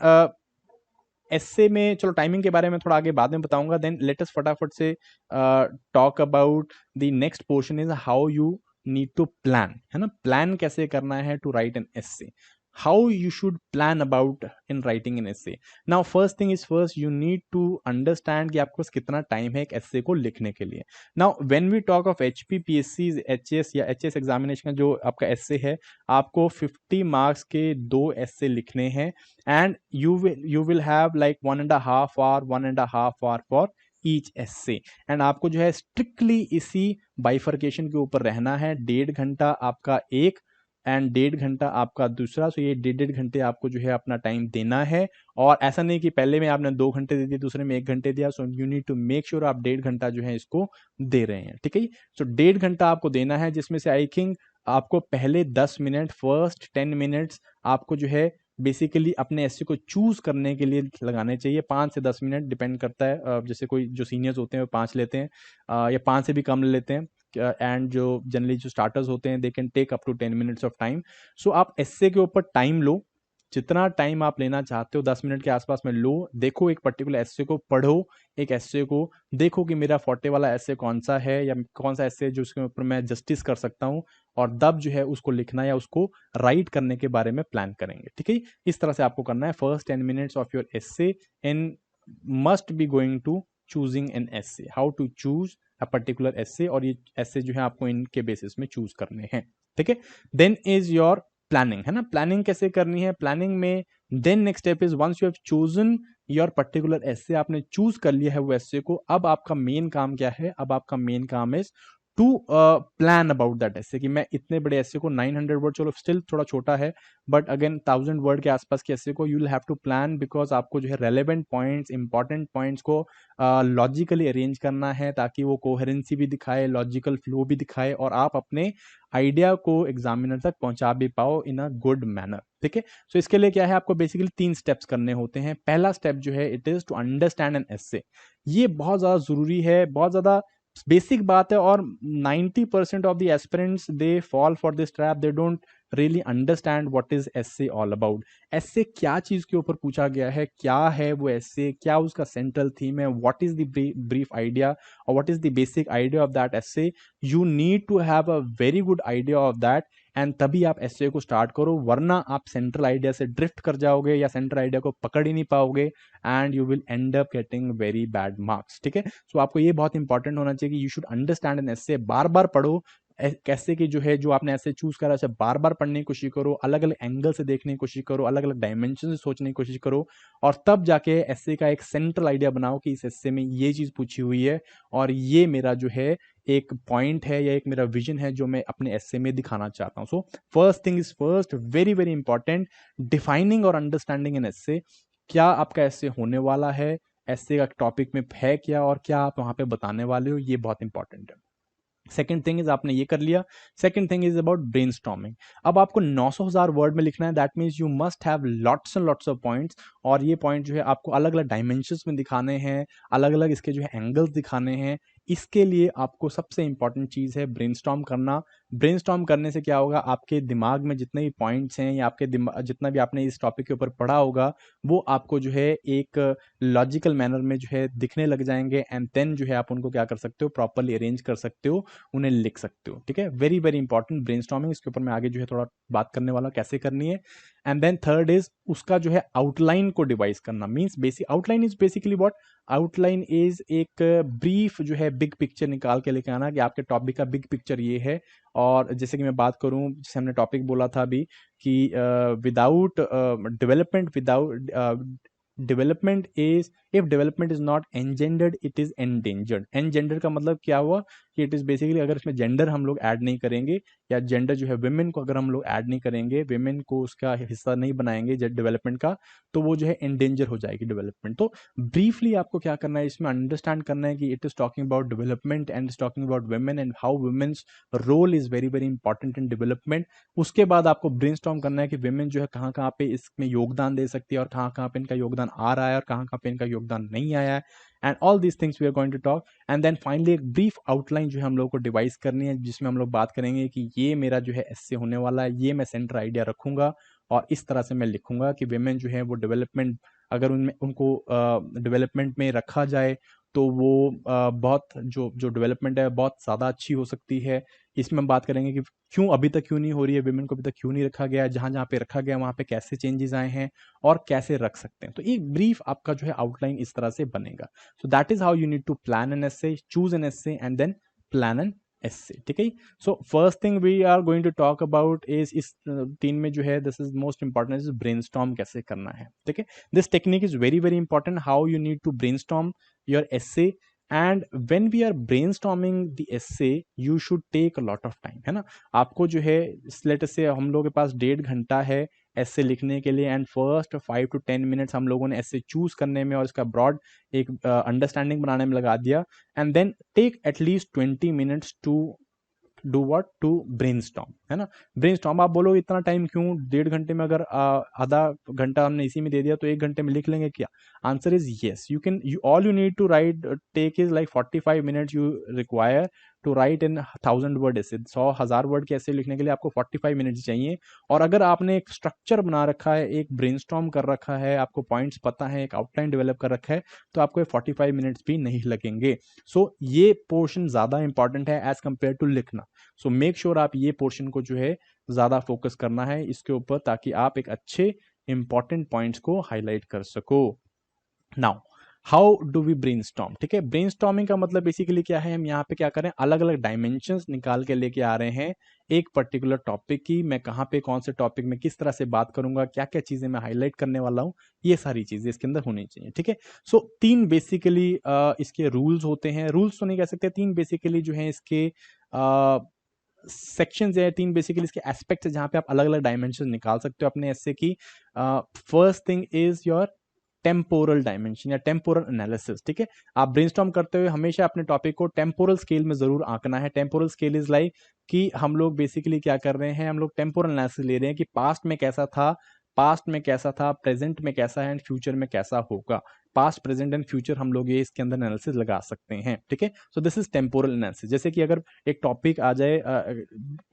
essay में चलो टाइमिंग के बारे में थोड़ा आगे बाद में बताऊंगा, देन लेट अस फटाफट से talk about the next portion is how you need to plan, है ना। प्लान कैसे करना है to write an essay, how you should plan about in writing an essay. Now first thing is first you need to understand कि आपके पास कितना time है एक essay को लिखने के लिए। Now when we talk of HPPSC HS या HS एग्जामिनेशन का जो आपका essay है, आपको 50 मार्क्स के 2 essay लिखने हैं, and you will have like 1.5 hour 1.5 hour for each essay, and आपको जो है स्ट्रिक्टली इसी बाइफर्केशन के ऊपर रहना है। 1.5 घंटा आपका एक एंड 1.5 घंटा आपका दूसरा, सो ये 1.5 घंटे आपको जो है अपना टाइम देना है। और ऐसा नहीं कि पहले में आपने 2 घंटे दे दिए, दूसरे में 1 घंटे दिया, so you need to make sure आप 1.5 घंटा जो है इसको दे रहे हैं। ठीक है, सो 1.5 घंटा आपको देना है, जिसमें से आई थिंक आपको पहले 10 मिनट, फर्स्ट 10 मिनट्स आपको जो है बेसिकली अपने एस्से को चूज करने के लिए लगाने चाहिए। 5 से 10 मिनट डिपेंड करता है, जैसे कोई जो सीनियर्स होते हैं वो 5 लेते हैं, या 5 से भी कम ले लेते हैं, एंड जो जनरली जो स्टार्टर्स होते हैं they can take up to 10 minutes of time. So आप एस्से के ऊपर टाइम लो, जितना टाइम आप लेना चाहते हो 10 मिनट के आसपास में लो। देखो एक पर्टिकुलर एस्से को पढ़ो, एक एस्से को देखो कि मेरा फोर्टे वाला एस्से कौन सा है, या कौन सा एस्से जो उसके ऊपर मैं जस्टिस कर सकता हूँ, और तब जो है उसको लिखना या उसको राइट करने के बारे में प्लान करेंगे। ठीक है, इस तरह से आपको करना है। First 10 minutes of your essay in must be going to choosing an essay, how to choose a particular essay, और ये एस्से जो है आपको इनके बेसिस में चूज करने हैं। ठीक है, देन इज योर प्लानिंग, है ना। प्लानिंग कैसे करनी है, प्लानिंग में then next step is once you have chosen your particular essay, आपने चूज कर लिया है वो एस्से को, अब आपका मेन काम क्या है, अब आपका मेन काम is to plan about that essay, कि मैं इतने बड़े एस्से को 900 वर्ड, चलो स्टिल थोड़ा छोटा है, बट अगेन 1000 वर्ड के आसपास के एस्से को you will have to plan, because आपको जो है रेलेवेंट पॉइंट्स, इंपॉर्टेंट पॉइंट्स को लॉजिकली अरेंज करना है, ताकि वो कोहेरेंसी भी दिखाए, लॉजिकल फ्लो भी दिखाए, और आप अपने आइडिया को एग्जामिनर तक पहुंचा भी पाओ इन अ गुड मैनर। ठीक है, सो इसके लिए क्या है, आपको बेसिकली 3 स्टेप्स करने होते हैं। पहला स्टेप जो है it is to understand an essay, ये बहुत ज्यादा जरूरी है, बहुत ज्यादा बेसिक बात है, और 90% of the aspirants they fall for this trap, they don't really understand what is essay all about. Essay क्या चीज के ऊपर पूछा गया है, क्या है वो एस्से, क्या उसका सेंट्रल थीम है, what is the brief idea और what is the basic idea of that essay. You need to have a very good idea of that, and तभी आप एस्से को स्टार्ट करो, वरना आप सेंट्रल आइडिया से ड्रिफ्ट कर जाओगे या सेंट्रल आइडिया को पकड़ ही नहीं पाओगे, and you will and up getting very bad marks. ठीक है, सो आपको ये बहुत इंपॉर्टेंट होना चाहिए कि यू शुड अंडरस्टैंड एन एस्से, बार बार पढ़ो कैसे कि जो है जो आपने ऐसे चूज करा उसे बार बार पढ़ने की कोशिश करो, अलग अलग एंगल से देखने की कोशिश करो, अलग अलग डायमेंशन से सोचने की कोशिश करो, और तब जाके एस्से का एक सेंट्रल आइडिया बनाओ कि इस एस्से में ये चीज पूछी हुई है, और ये मेरा जो है एक पॉइंट है या एक मेरा विजन है जो मैं अपने एस्से में दिखाना चाहता हूँ। सो first thing is first, very very important, defining और अंडरस्टैंडिंग एन एस्से, क्या आपका एस्से होने वाला है, एस्से का टॉपिक में है क्या, और क्या आप वहां पे बताने वाले हो, ये बहुत इंपॉर्टेंट है। सेकेंड थिंग इज आपने ये कर लिया। Second thing is about brainstorming. अब आपको 900,000 वर्ड में लिखना है, that means you must have lots and lots of points. और ये पॉइंट जो है आपको अलग अलग डायमेंशंस में दिखाने हैं, अलग अलग इसके जो है एंगल्स दिखाने हैं। इसके लिए आपको सबसे इंपॉर्टेंट चीज़ है ब्रेनस्टॉर्म करना। ब्रेनस्टॉर्म करने से क्या होगा, आपके दिमाग में जितने भी पॉइंट्स हैं या आपके जितना भी आपने इस टॉपिक के ऊपर पढ़ा होगा वो आपको जो है एक लॉजिकल मैनर में जो है दिखने लग जाएंगे। एंड देन जो है आप उनको क्या कर सकते हो, प्रॉपरली अरेंज कर सकते हो, उन्हें लिख सकते हो। ठीक है, वेरी वेरी इंपॉर्टेंट ब्रेनस्टॉर्मिंग। इसके ऊपर मैं आगे जो है थोड़ा बात करने वाला कैसे करनी है। एंड देन थर्ड इज उसका जो है आउटलाइन को डिवाइस करना। Means basic outline is basically what, outline is एक ब्रीफ जो है बिग पिक्चर निकाल के लेके आना कि आपके टॉपिक का बिग पिक्चर ये है। और जैसे कि मैं बात करूं, जैसे हमने टॉपिक बोला था अभी कि without development, without development is, if development is not engendered it is endangered. Engender का मतलब क्या हुआ कि इट इज बेसिकली अगर इसमें जेंडर हम लोग ऐड नहीं करेंगे या जेंडर जो है विमेन को अगर हम लोग ऐड नहीं करेंगे, विमेन को उसका हिस्सा नहीं बनाएंगे डेवलपमेंट का, तो वो जो है एंडेंजर हो जाएगी डेवलपमेंट। तो ब्रीफली आपको क्या करना है, इसमें अंडरस्टैंड करना है कि it is talking about development and is talking about women and how women's role is very very important in development. उसके बाद आपको ब्रेनस्टॉर्म करना है कि विमेन जो है कहाँ कहाँ पे इसमें योगदान दे सकती है और कहाँ कहाँ पे इनका योगदान आ रहा है और कहाँ कहाँ पे इनका योगदान नहीं आया है। And all these things we are going to talk. And then finally एक ब्रीफ आउटलाइन जो है हम लोग को डिवाइस करनी है, जिसमें हम लोग बात करेंगे कि ये मेरा जो है एस्से होने वाला है, ये मैं सेंटर आइडिया रखूंगा और इस तरह से मैं लिखूंगा कि विमेन जो है वो डेवलपमेंट, अगर उनमें उनको डेवलपमेंट में रखा जाए तो वो बहुत जो जो डेवलपमेंट है बहुत ज़्यादा अच्छी हो सकती है। इसमें हम बात करेंगे कि क्यों अभी तक क्यों नहीं हो रही है, विमेन को अभी तक क्यों नहीं रखा गया है, जहाँ जहाँ पे रखा गया वहाँ पे कैसे चेंजेस आए हैं और कैसे रख सकते हैं। तो एक ब्रीफ आपका जो है आउटलाइन इस तरह से बनेगा। So that is how you need to plan an essay, choose an essay and then plan an essay. ठीक है, so first thing we are going to talk about is, इस तीन में जो है this is most important, is brainstorm कैसे करना है। ठीक है, this technique is very very important, how you need to brainstorm your essay. And when we are brainstorming the essay you should take a lot of time, है ना। आपको जो है लेट से हम लोग के पास 1.5 घंटा है एस्से लिखने के लिए, एंड फर्स्ट 5 to 10 मिनट्स हम लोगों ने एस्से चूज करने में और इसका ब्रॉड एक अंडरस्टैंडिंग बनाने में लगा दिया। And then take at least 20 minutes to do what, to brainstorm, है ना। ब्रेनस्टॉर्म आप बोलो इतना टाइम क्यों, 1.5 घंटे में अगर आधा घंटा हमने इसी में दे दिया तो 1 घंटे में लिख लेंगे क्या? Answer is yes, you can, you all you need to write take is like 45 minutes you require to write in 1000 word ऐसे, 100,000 वर्ड के ऐसे लिखने के लिए आपको 45 मिनट्स चाहिए। और अगर आपने एक स्ट्रक्चर बना रखा है, एक ब्रेनस्टॉर्म कर रखा है, आपको पॉइंट्स पता है, एक आउटलाइन डेवलप कर रखा है, तो आपको 45 मिनट्स भी नहीं लगेंगे। सो ये पोर्शन ज्यादा इंपॉर्टेंट है एज कंपेयर टू लिखना। सो मेक श्योर आप ये पोर्शन को जो है ज्यादा फोकस करना है इसके ऊपर, ताकि आप एक अच्छे इंपॉर्टेंट पॉइंट्स को हाईलाइट कर सको। Now how do we brainstorm. ठीक है, ब्रेनस्टॉर्मिंग का मतलब बेसिकली क्या है, हम यहाँ पे क्या करें, अलग अलग डायमेंशंस निकाल के लेके आ रहे हैं एक पर्टिकुलर टॉपिक की। मैं कहाँ पे कौन से टॉपिक में किस तरह से बात करूंगा, क्या क्या चीजें मैं हाईलाइट करने वाला हूँ, ये सारी चीजें इसके अंदर होनी चाहिए। ठीक है, सो 3 बेसिकली इसके रूल्स होते हैं, रूल्स तो नहीं कह सकते, 3 बेसिकली जो है इसके सेक्शंस है, 3 बेसिकली इसके एस्पेक्ट्स है जहां पे आप अलग अलग डायमेंशन निकाल सकते हो अपने एस्से की। First thing is your temporal dimension या टेम्पोरल एनालिसिस। ठीक है, आप ब्रेनस्टॉर्म करते हुए हमेशा अपने टॉपिक को टेम्पोरल स्केल में जरूर आंकना है। टेम्पोरल स्केल इज लाइक कि हम लोग बेसिकली क्या कर रहे हैं, हम लोग टेम्पोरल एनालिसिस ले रहे हैं कि पास्ट में कैसा था, पास्ट में कैसा था, प्रेजेंट में कैसा है एंड फ्यूचर में कैसा होगा। पास्ट, प्रेजेंट एंड फ्यूचर हम लोग ये इसके अंदर एनालिसिस लगा सकते हैं। ठीक है, so this is temporal analysis. जैसे कि अगर एक टॉपिक आ जाए,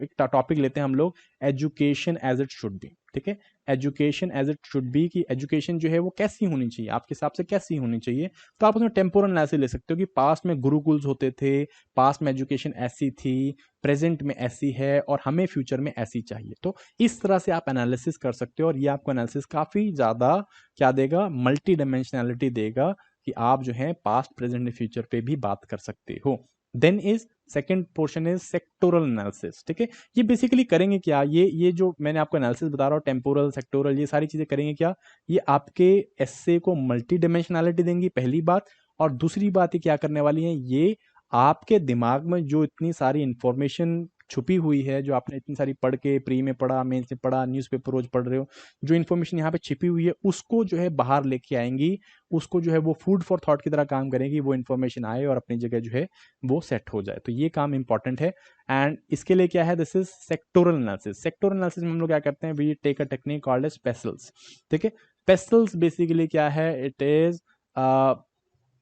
एक टॉपिक लेते हैं हम लोग, education as it should be. ठीक है, education as it should be, कि एजुकेशन जो है वो कैसी होनी चाहिए, आपके हिसाब से कैसी होनी चाहिए। तो आप उसमें टेम्पोरल एनालिसिस ले सकते हो कि पास्ट में गुरुकुल्स होते थे, पास्ट में एजुकेशन ऐसी थी, प्रेजेंट में ऐसी है और हमें फ्यूचर में ऐसी चाहिए। तो इस तरह से आप एनालिसिस कर सकते हो और ये आपको एनालिसिस काफी ज्यादा क्या देगा, मल्टी डायमेंशनैलिटी देगा कि आप जो है पास्ट, प्रेजेंट एंड फ्यूचर पे भी बात कर सकते हो। Then is second portion is sectoral analysis. ठीक है, ये बेसिकली करेंगे क्या, ये जो मैंने आपको एनालिसिस बता रहा हूँ, टेम्पोरल, सेक्टोरल, ये सारी चीजें करेंगे क्या, ये आपके एस्से को मल्टी डायमेंशनैलिटी देंगी, पहली बात। और दूसरी बात ये क्या करने वाली है, ये आपके दिमाग में जो इतनी सारी इंफॉर्मेशन छुपी हुई है, जो आपने इतनी सारी पढ़ के प्री में पढ़ा, मेंस में पढ़ा, न्यूज़पेपर रोज पढ़ रहे हो, जो इन्फॉर्मेशन यहाँ पे छिपी हुई है उसको जो है बाहर लेके आएंगी, उसको जो है वो फूड फॉर थॉट की तरह काम करेंगी, वो इन्फॉर्मेशन आए और अपनी जगह जो है वो सेट हो जाए। तो ये काम इंपॉर्टेंट है। एंड इसके लिए क्या है, this is sectoral analysis. Sectoral analysis में हम लोग क्या करते हैं, we take a technique called as PESTLEs. ठीक है, पेस्टल्स बेसिकली क्या है, इट इज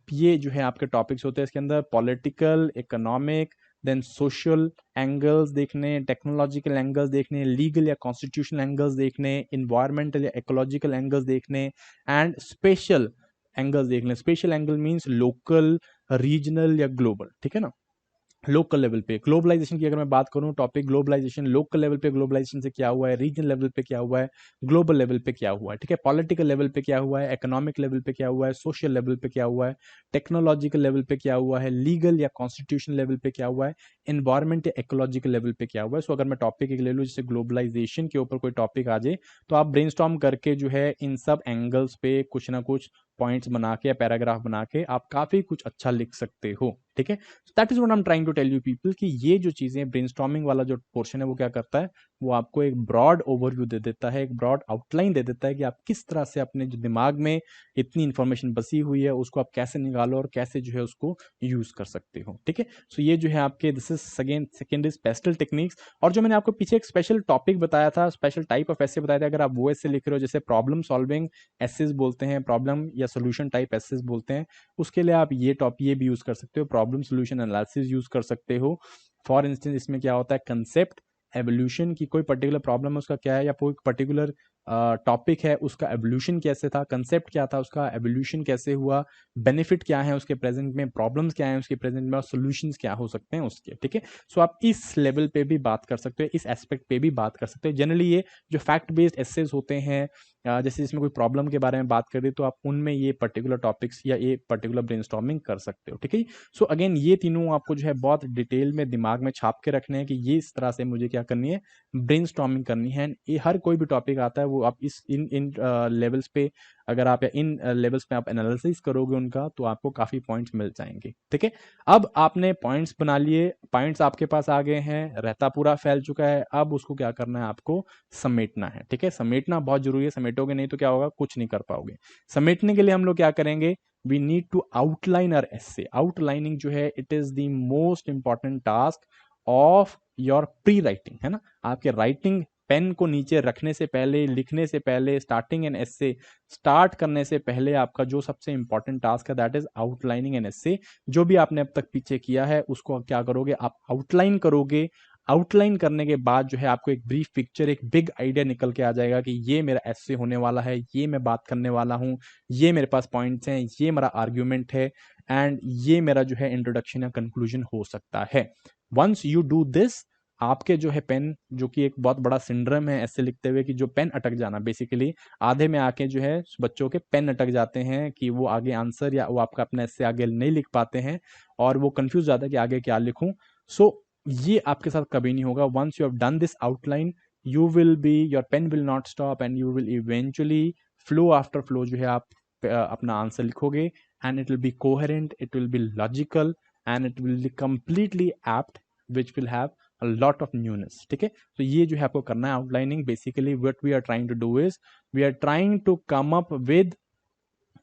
ये जो है आपके टॉपिक्स होते हैं इसके अंदर, political, economic, then social angles देखने, टेक्नोलॉजिकल एंगल्स देखने, लीगल या कॉन्स्टिट्यूशनल एंगल्स देखने, इन्वायरमेंटल या इकोलॉजिकल एंगल्स देखने, एंड स्पेशल एंगल्स देखने। Special angle means local, regional या ग्लोबल। ठीक है ना, लोकल लेवल पे ग्लोबलाइजेशन की अगर मैं बात करूं, टॉपिक ग्लोबलाइजेशन, लोकल लेवल पे ग्लोबलाइजेशन से क्या हुआ है, रीजनल लेवल पे क्या हुआ है, ग्लोबल लेवल पे क्या हुआ है। ठीक है, पॉलिटिकल लेवल पे क्या हुआ है, इकोनॉमिक लेवल पे क्या हुआ है, सोशल लेवल पे क्या हुआ है, टेक्नोलॉजिकल लेवल पे क्या हुआ है, लीगल या कॉन्स्टिट्यूशनल लेवल पे क्या हुआ है, इन्वायरमेंट या इकोलॉजिकल लेवल पे क्या हुआ है। सो अगर मैं टॉपिक एक ले लूँ, जैसे ग्लोबलाइजेशन के ऊपर कोई टॉपिक आ जाए, तो आप ब्रेनस्टॉर्म करके जो है इन सब एंगल्स पे कुछ ना कुछ पॉइंट्स बना के या पैराग्राफ बना के आप काफी कुछ अच्छा लिख सकते हो। ठीक है, that is what I am trying to tell you people, कि ये जो चीजें ब्रेनस्टॉर्मिंग वाला जो पोर्शन है वो क्या करता है, वो आपको एक ब्रॉड ओवरव्यू दे देता है, एक ब्रॉड आउटलाइन दे देता है कि आप किस तरह से अपने जो दिमाग में इतनी इंफॉर्मेशन बसी हुई है उसको आप कैसे निकालो और कैसे जो है उसको यूज कर सकते हो। ठीक है, सो ये जो है आपके, this is again second is pastel techniques. और जो मैंने आपको पीछे एक स्पेशल टॉपिक बताया था, स्पेशल टाइप ऑफ एसे बताया था, अगर आप वो एसे लिख रहे हो, जैसे प्रॉब्लम सॉल्विंग एसेज बोलते हैं, प्रॉब्लम या सोल्यूशन टाइप एसेज बोलते हैं, उसके लिए आप ये भी यूज कर सकते हो, प्रॉब्लम सोल्यूशन एनालिसिस यूज कर सकते हो। फॉर इंस्टेंस इसमें क्या होता है, कंसेप्ट एवोल्यूशन की, कोई पर्टिकुलर प्रॉब्लम है उसका क्या है, या कोई पर्टिकुलर टॉपिक है उसका एवोल्यूशन कैसे था, कंसेप्ट क्या था उसका, एवोल्यूशन कैसे हुआ, बेनिफिट क्या है उसके प्रेजेंट में, प्रॉब्लम्स क्या है उसके प्रेजेंट में, और सोल्यूशंस क्या हो सकते हैं उसके। ठीक है, सो आप इस लेवल पे भी बात कर सकते हो, इस एस्पेक्ट पे भी बात कर सकते हो। जनरली ये जो फैक्ट बेस्ड एसेज होते हैं, जैसे इसमें कोई प्रॉब्लम के बारे में बात कर रही तो आप उनमें ये पर्टिकुलर टॉपिक्स या ये पर्टिकुलर ब्रेनस्टॉर्मिंग कर सकते हो। ठीक है, सो अगेन ये तीनों आपको जो है बहुत डिटेल में दिमाग में छाप के रखने हैं कि ये इस तरह से मुझे क्या करनी है, ब्रेनस्टॉर्मिंग करनी है। ये हर कोई भी टॉपिक आता है वो आप इस इन इन लेवल्स पे, अगर आप इन लेवल्स पे आप एनालिसिस करोगे उनका, तो आपको काफी पॉइंट्स मिल जाएंगे। ठीक है, अब आपने पॉइंट्स बना लिए, पॉइंट्स आपके पास आ गए हैं, रहता पूरा फैल चुका है, अब उसको क्या करना है, आपको समेटना है। ठीक है, समेटना बहुत जरूरी है, समेटोगे नहीं तो क्या होगा, कुछ नहीं कर पाओगे। समेटने के लिए हम लोग क्या करेंगे, we need to outline our essay. Outlining जो है, it is the most important task of your prewriting, है ना। आपके राइटिंग पेन को नीचे रखने से पहले, लिखने से पहले, स्टार्टिंग एन एसे स्टार्ट करने से पहले आपका जो सबसे इंपॉर्टेंट टास्क है, that is outlining an essay. जो भी आपने अब तक पीछे किया है उसको क्या करोगे, आप आउटलाइन करोगे। आउटलाइन करने के बाद जो है आपको एक ब्रीफ पिक्चर, एक बिग आइडिया निकल के आ जाएगा कि ये मेरा एसे होने वाला है, ये मैं बात करने वाला हूँ, ये मेरे पास पॉइंट्स हैं, ये मेरा आर्ग्यूमेंट है, एंड ये मेरा जो है इंट्रोडक्शन या कंक्लूजन हो सकता है। वंस यू डू दिस, आपके जो है पेन, जो कि एक बहुत बड़ा सिंड्रोम है ऐसे लिखते हुए, कि जो पेन अटक जाना, बेसिकली आधे में आके जो है बच्चों के पेन अटक जाते हैं कि वो आगे आंसर या वो आपका अपने ऐसे आगे नहीं लिख पाते हैं और वो कंफ्यूज जाता है कि आगे क्या लिखूं। सो ये आपके साथ कभी नहीं होगा। Once you have done this outline, you will be, your pen will not stop and you will eventually flow after flow जो है आप अपना आंसर लिखोगे, and it will be coherent, it will be logical, and it will be completely apt, which will have a lot of newness। ठीक है, तो ये जो है आपको करना है outlining. Basically what we are trying to do is, we are trying to come up with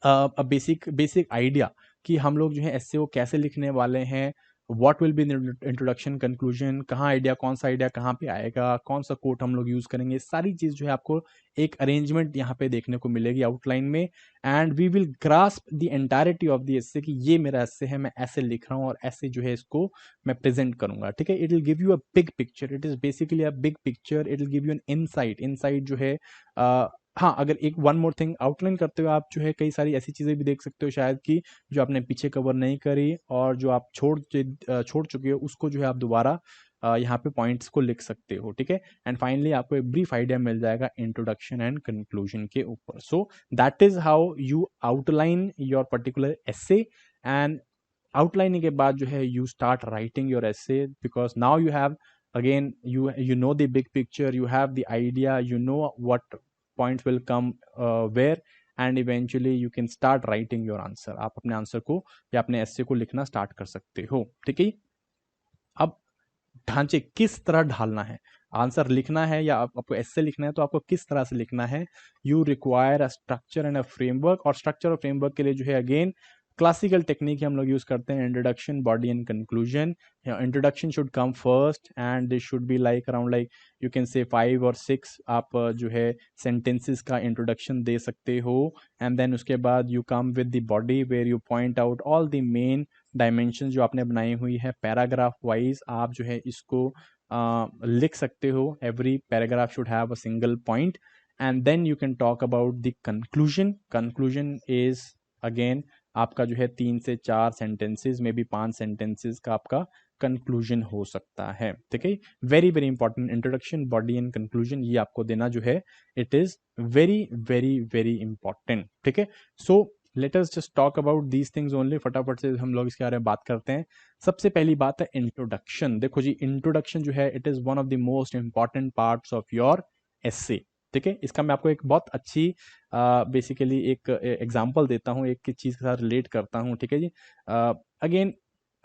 a basic idea कि हम लोग जो है एसईओ कैसे लिखने वाले हैं, what will be introduction, conclusion, कहाँ आइडिया, कौन सा आइडिया कहाँ पे आएगा, कौन सा कोट हम लोग यूज करेंगे, सारी चीज जो है आपको एक अरेंजमेंट यहाँ पे देखने को मिलेगी आउटलाइन में। And we will grasp the entirety of the essay, कि ये मेरा एसे है, मैं ऐसे लिख रहा हूँ और ऐसे जो है इसको मैं प्रेजेंट करूंगा। ठीक है, it will give you a big picture, it is basically a big picture, it will give you an insight. Insight जो है हाँ, अगर एक वन मोर थिंग, आउटलाइन करते हुए आप जो है कई सारी ऐसी चीजें भी देख सकते हो शायद कि जो आपने पीछे कवर नहीं करी और जो आप छोड़ चुके हो, उसको जो है आप दोबारा यहाँ पे पॉइंट्स को लिख सकते हो। ठीक है, एंड फाइनली आपको एक ब्रीफ आइडिया मिल जाएगा इंट्रोडक्शन एंड कंक्लूजन के ऊपर। सो that is how you outline your particular essay. And outlining के बाद जो है you start writing your essay, because now you have again you know the big picture, you have the idea, you know what points will come where, and eventually you can start writing your answer। आप अपने answer को या अपने एसे को लिखना start कर सकते हो। ठीक है, अब ढांचे किस तरह ढालना है, आंसर लिखना है या आपको एस्से लिखना है तो आपको किस तरह से लिखना है। You require a structure and a framework, और स्ट्रक्चर और फ्रेमवर्क के लिए जो है अगेन क्लासिकल टेक्निक हम लोग यूज करते हैं, introduction, body and conclusion. Introduction should come first and this should be like around like you can say 5 और 6 आप जो है सेंटेंसेस का इंट्रोडक्शन दे सकते हो, एंड देन उसके बाद you come with the body where you point out all the main dimension जो आपने बनाई हुई है। पैराग्राफ वाइज आप जो है इसको लिख सकते हो, every paragraph should have a single point, and then you can talk about the conclusion. Conclusion is again आपका जो है 3 से 4 सेंटेंसेस में भी 5 सेंटेंसेस का आपका कंक्लूजन हो सकता है। ठीक है, very very important, introduction, body and conclusion ये आपको देना जो है it is very very very important. ठीक है, so let us just talk about these things only, फटाफट से हम लोग इसके बारे में बात करते हैं। सबसे पहली बात है इंट्रोडक्शन। देखो जी, इंट्रोडक्शन जो है it is one of the most important parts of your essay. ठीक है, इसका मैं आपको एक बहुत अच्छी बेसिकली एक एग्जांपल देता हूँ, एक चीज के साथ रिलेट करता हूँ। ठीक है जी, अगेन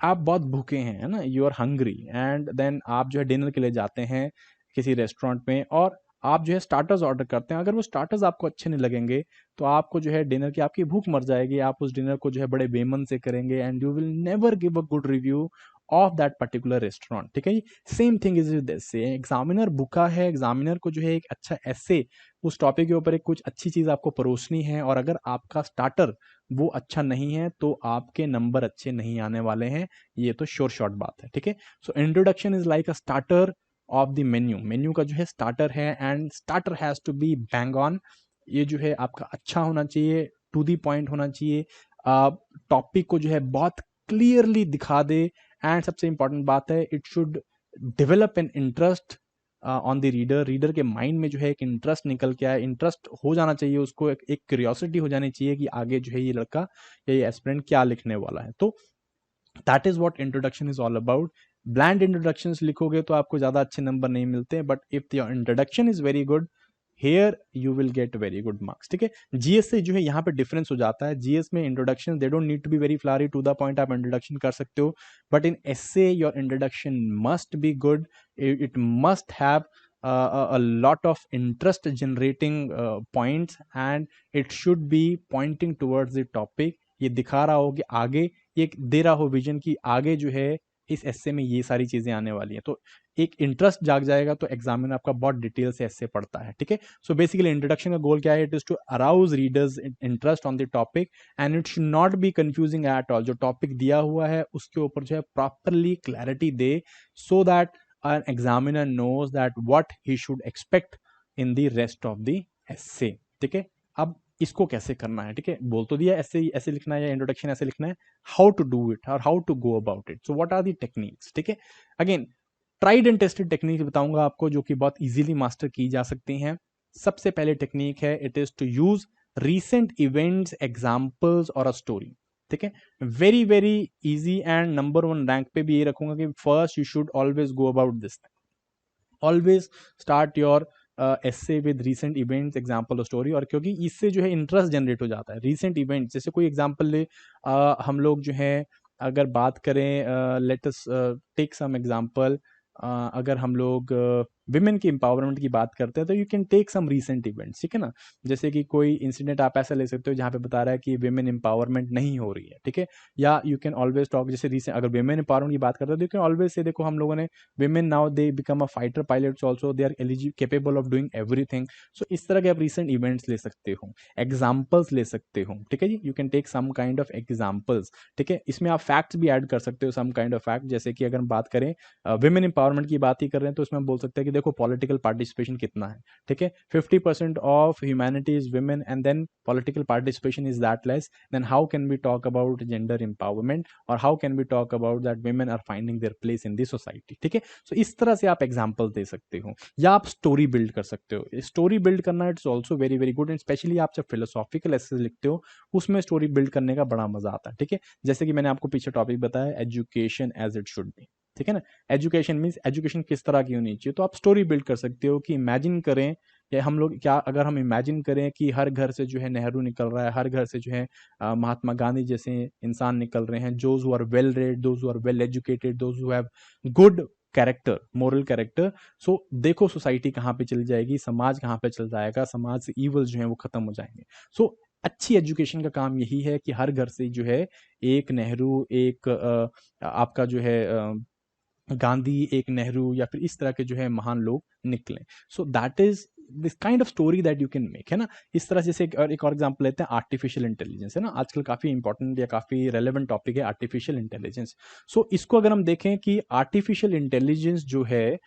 आप बहुत भूखे हैं, है ना, you are hungry, and then आप जो है डिनर के लिए जाते हैं किसी रेस्टोरेंट में और आप जो है स्टार्टर्स ऑर्डर करते हैं। अगर वो स्टार्टर्स आपको अच्छे नहीं लगेंगे तो आपको जो है डिनर की आपकी भूख मर जाएगी, आप उस डिनर को जो है बड़े बेमन से करेंगे and you will never give a good review of that particular restaurant. ठीक है जी, same thing is with essay. Examiner भूखा है, एग्जामिनर को जो है एक अच्छा एस्से उस टॉपिक के ऊपर एक कुछ अच्छी चीज आपको परोसनी है, और अगर आपका स्टार्टर वो अच्छा नहीं है तो आपके नंबर अच्छे नहीं आने वाले हैं, ये तो श्योर शॉर्ट बात है। ठीक है, so introduction is like a starter of the menu. Menu का जो है स्टार्टर है, and starter has to be bang on. ये जो है आपका अच्छा होना चाहिए, टू दी पॉइंट होना चाहिए, टॉपिक को जो है बहुत क्लियरली दिखा दे, एंड सबसे इंपॉर्टेंट बात है it should develop an interest on the reader. Reader के माइंड में जो है एक इंटरेस्ट निकल के आए, इंटरेस्ट हो जाना चाहिए उसको, एक क्यूरियोसिटी हो जानी चाहिए कि आगे जो है ये लड़का या ये एस्पिरेंट क्या लिखने वाला है। तो that is what introduction is all about. Bland introduction लिखोगे तो आपको ज्यादा अच्छे नंबर नहीं मिलते, but if your introduction is very good here you will get very good marks. ठीक है, जीएस से जो है यहाँ पे डिफरेंस हो जाता है। जीएस में introduction they don't need to be very flowery, to the point आप इंट्रोडक्शन कर सकते हो, but in essay your introduction must be good, it must have a lot of interest generating points, and it should be pointing towards the topic। ये दिखा रहा हो कि आगे, ये दे रहा हो विजन की आगे जो है इस एस्से में ये सारी चीजें आने वाली हैं, तो एक इंटरेस्ट जाग जाएगा, तो एग्जामिनर आपका बहुत डिटेल से एस्से पढ़ता है। ठीक है, सो बेसिकली इंट्रोडक्शन का गोल क्या है, it is to arouse readers interest on the topic, and it should not be confusing at all. जो टॉपिक दिया हुआ है उसके ऊपर जो है प्रॉपरली क्लैरिटी दे, so that an examiner knows that what he should expect in the rest of the essay। ठीक है, अब इसको कैसे करना है, ठीक है, बोल तो दिया ऐसे ऐसे लिखना है या इंट्रोडक्शन ऐसे लिखना है, हाउ टू डू इट और how to go about it, so what are the techniques. ठीक है, again tried and tested technique बताऊंगा आपको जो कि बहुत इजीली मास्टर की जा सकती हैं। सबसे पहले टेक्निक है it is to use recent events, examples और अ स्टोरी। ठीक है, very very easy, and number 1 rank पे भी ये रखूंगा कि first you should always go about this, always start your essay with recent events, example और स्टोरी। और क्योंकि इससे जो है इंटरेस्ट जनरेट हो जाता है। रीसेंट इवेंट्स जैसे कोई एग्जाम्पल ले, हम लोग जो है अगर बात करें, let us take some example, अगर हम लोग विमेन की एम्पावरमेंट की बात करते हैं तो you can take some recent events. ठीक है ना, जैसे कि कोई इंसिडेंट आप ऐसा ले सकते हो जहाँ पे बता रहा है कि विमेन एम्पावरमेंट नहीं हो रही है। ठीक है, या यू कैन ऑलवेज टॉक, जैसे रीसेंट अगर विमेन एम्पावरमेंट की बात करते हैं तो यू कैन ऑलवेज से, देखो हम लोगों ने women now they become a fighter pilots also, they are capable of doing everything। so इस तरह के आप recent events ले सकते हो, examples ले सकते हो। ठीक है जी, you can take some kind of examples। ठीक है, इसमें आप facts भी ऐड कर सकते हो, some kind of fact। जैसे कि अगर हम बात करें women empowerment की बात ही कर रहे हैं तो इसमें हम बोल सकते हैं कि देखो political participation कितना है। ठीक है, 50% of humanity is women and then political participation is that less, then how can we talk about gender empowerment, और how can we talk about that women are finding their place in the society। ठीक है, सो इस तरह से आप example दे सकते हो, या आप स्टोरी बिल्ड कर सकते हो। स्टोरी बिल्ड करना it's also very very good, and specially आप जब फिलोसॉफिकल एसेस लिखते हो उसमें स्टोरी बिल्ड करने का बड़ा मजा आता है। ठीक है, जैसे कि मैंने आपको पीछे टॉपिक बताया, education as it should be. ठीक है ना, एजुकेशन मीन्स एजुकेशन किस तरह की होनी चाहिए, तो आप स्टोरी बिल्ड कर सकते हो कि इमेजिन करें, या हम लोग क्या, अगर हम इमेजिन करें कि हर घर से जो है नेहरू निकल रहा है, हर घर से जो है महात्मा गांधी जैसे इंसान निकल रहे हैं, those who are well read, those who are well educated, those who have good character, moral character. So देखो सोसाइटी कहाँ पे चली जाएगी, समाज कहाँ पे चल जाएगा, समाज से ईवल जो है वो खत्म हो जाएंगे। सो अच्छी एजुकेशन का काम यही है कि हर घर से जो है एक नेहरू, एक आपका जो है गांधी, एक नेहरू, या फिर इस तरह के जो है महान लोग निकले। सो that is this kind of story that you can make, है ना। इस तरह जैसे एक और एग्जांपल लेते हैं, आर्टिफिशियल इंटेलिजेंस, है ना, आजकल काफी इंपॉर्टेंट या काफी रेलेवेंट टॉपिक है आर्टिफिशियल इंटेलिजेंस। सो इसको अगर हम देखें कि आर्टिफिशियल इंटेलिजेंस जो है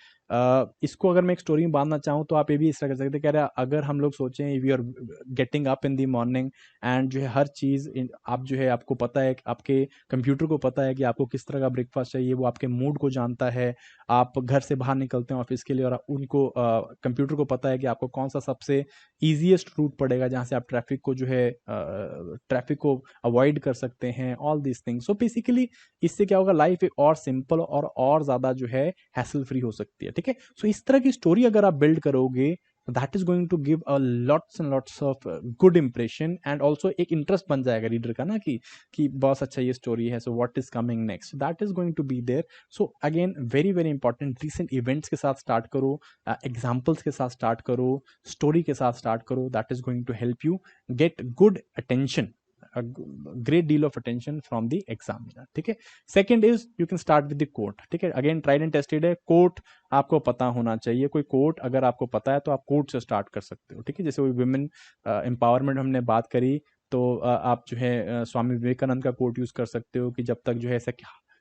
इसको अगर मैं एक स्टोरी में बांधना चाहूँ तो आप ये भी इस तरह कर सकते हैं, कह रहे अगर हम लोग सोचें we are getting up in the morning and जो है हर चीज़ आप जो है आपको पता है, आपके कंप्यूटर को पता है कि आपको किस तरह का ब्रेकफास्ट चाहिए, वो आपके मूड को जानता है। आप घर से बाहर निकलते हैं ऑफिस के लिए और उनको कंप्यूटर को पता है कि आपको कौन सा सबसे ईजीएस्ट रूट पड़ेगा जहाँ से आप ट्रैफिक को जो है ट्रैफिक को अवॉइड कर सकते हैं, all this things. So basically इससे क्या होगा, लाइफ एक और सिंपल और ज़्यादा जो है हैसल फ्री हो सकती है, ठीक है। सो इस तरह की स्टोरी अगर आप बिल्ड करोगे that is going to give a lots and lots of good impression, and also एक इंटरेस्ट बन जाएगा रीडर का ना कि बस अच्छा ये स्टोरी है, so what is coming next, that is going to be there. So again very very important, recent events के साथ स्टार्ट करो, एग्जाम्पल्स के साथ स्टार्ट करो, स्टोरी के साथ स्टार्ट करो, that is going to help you get good attention, a great deal of attention from the examiner, ठीक है। Second is you can start with the quote, ठीक है। अगेन ट्राइड एंड टेस्टेड है, quote आपको पता होना चाहिए। कोई कोट अगर आपको पता है तो आप कोट से स्टार्ट कर सकते हो, ठीक है। जैसे वुमेन एम्पावरमेंट हमने बात करी तो आप जो है स्वामी विवेकानंद का कोट यूज कर सकते हो कि जब तक जो है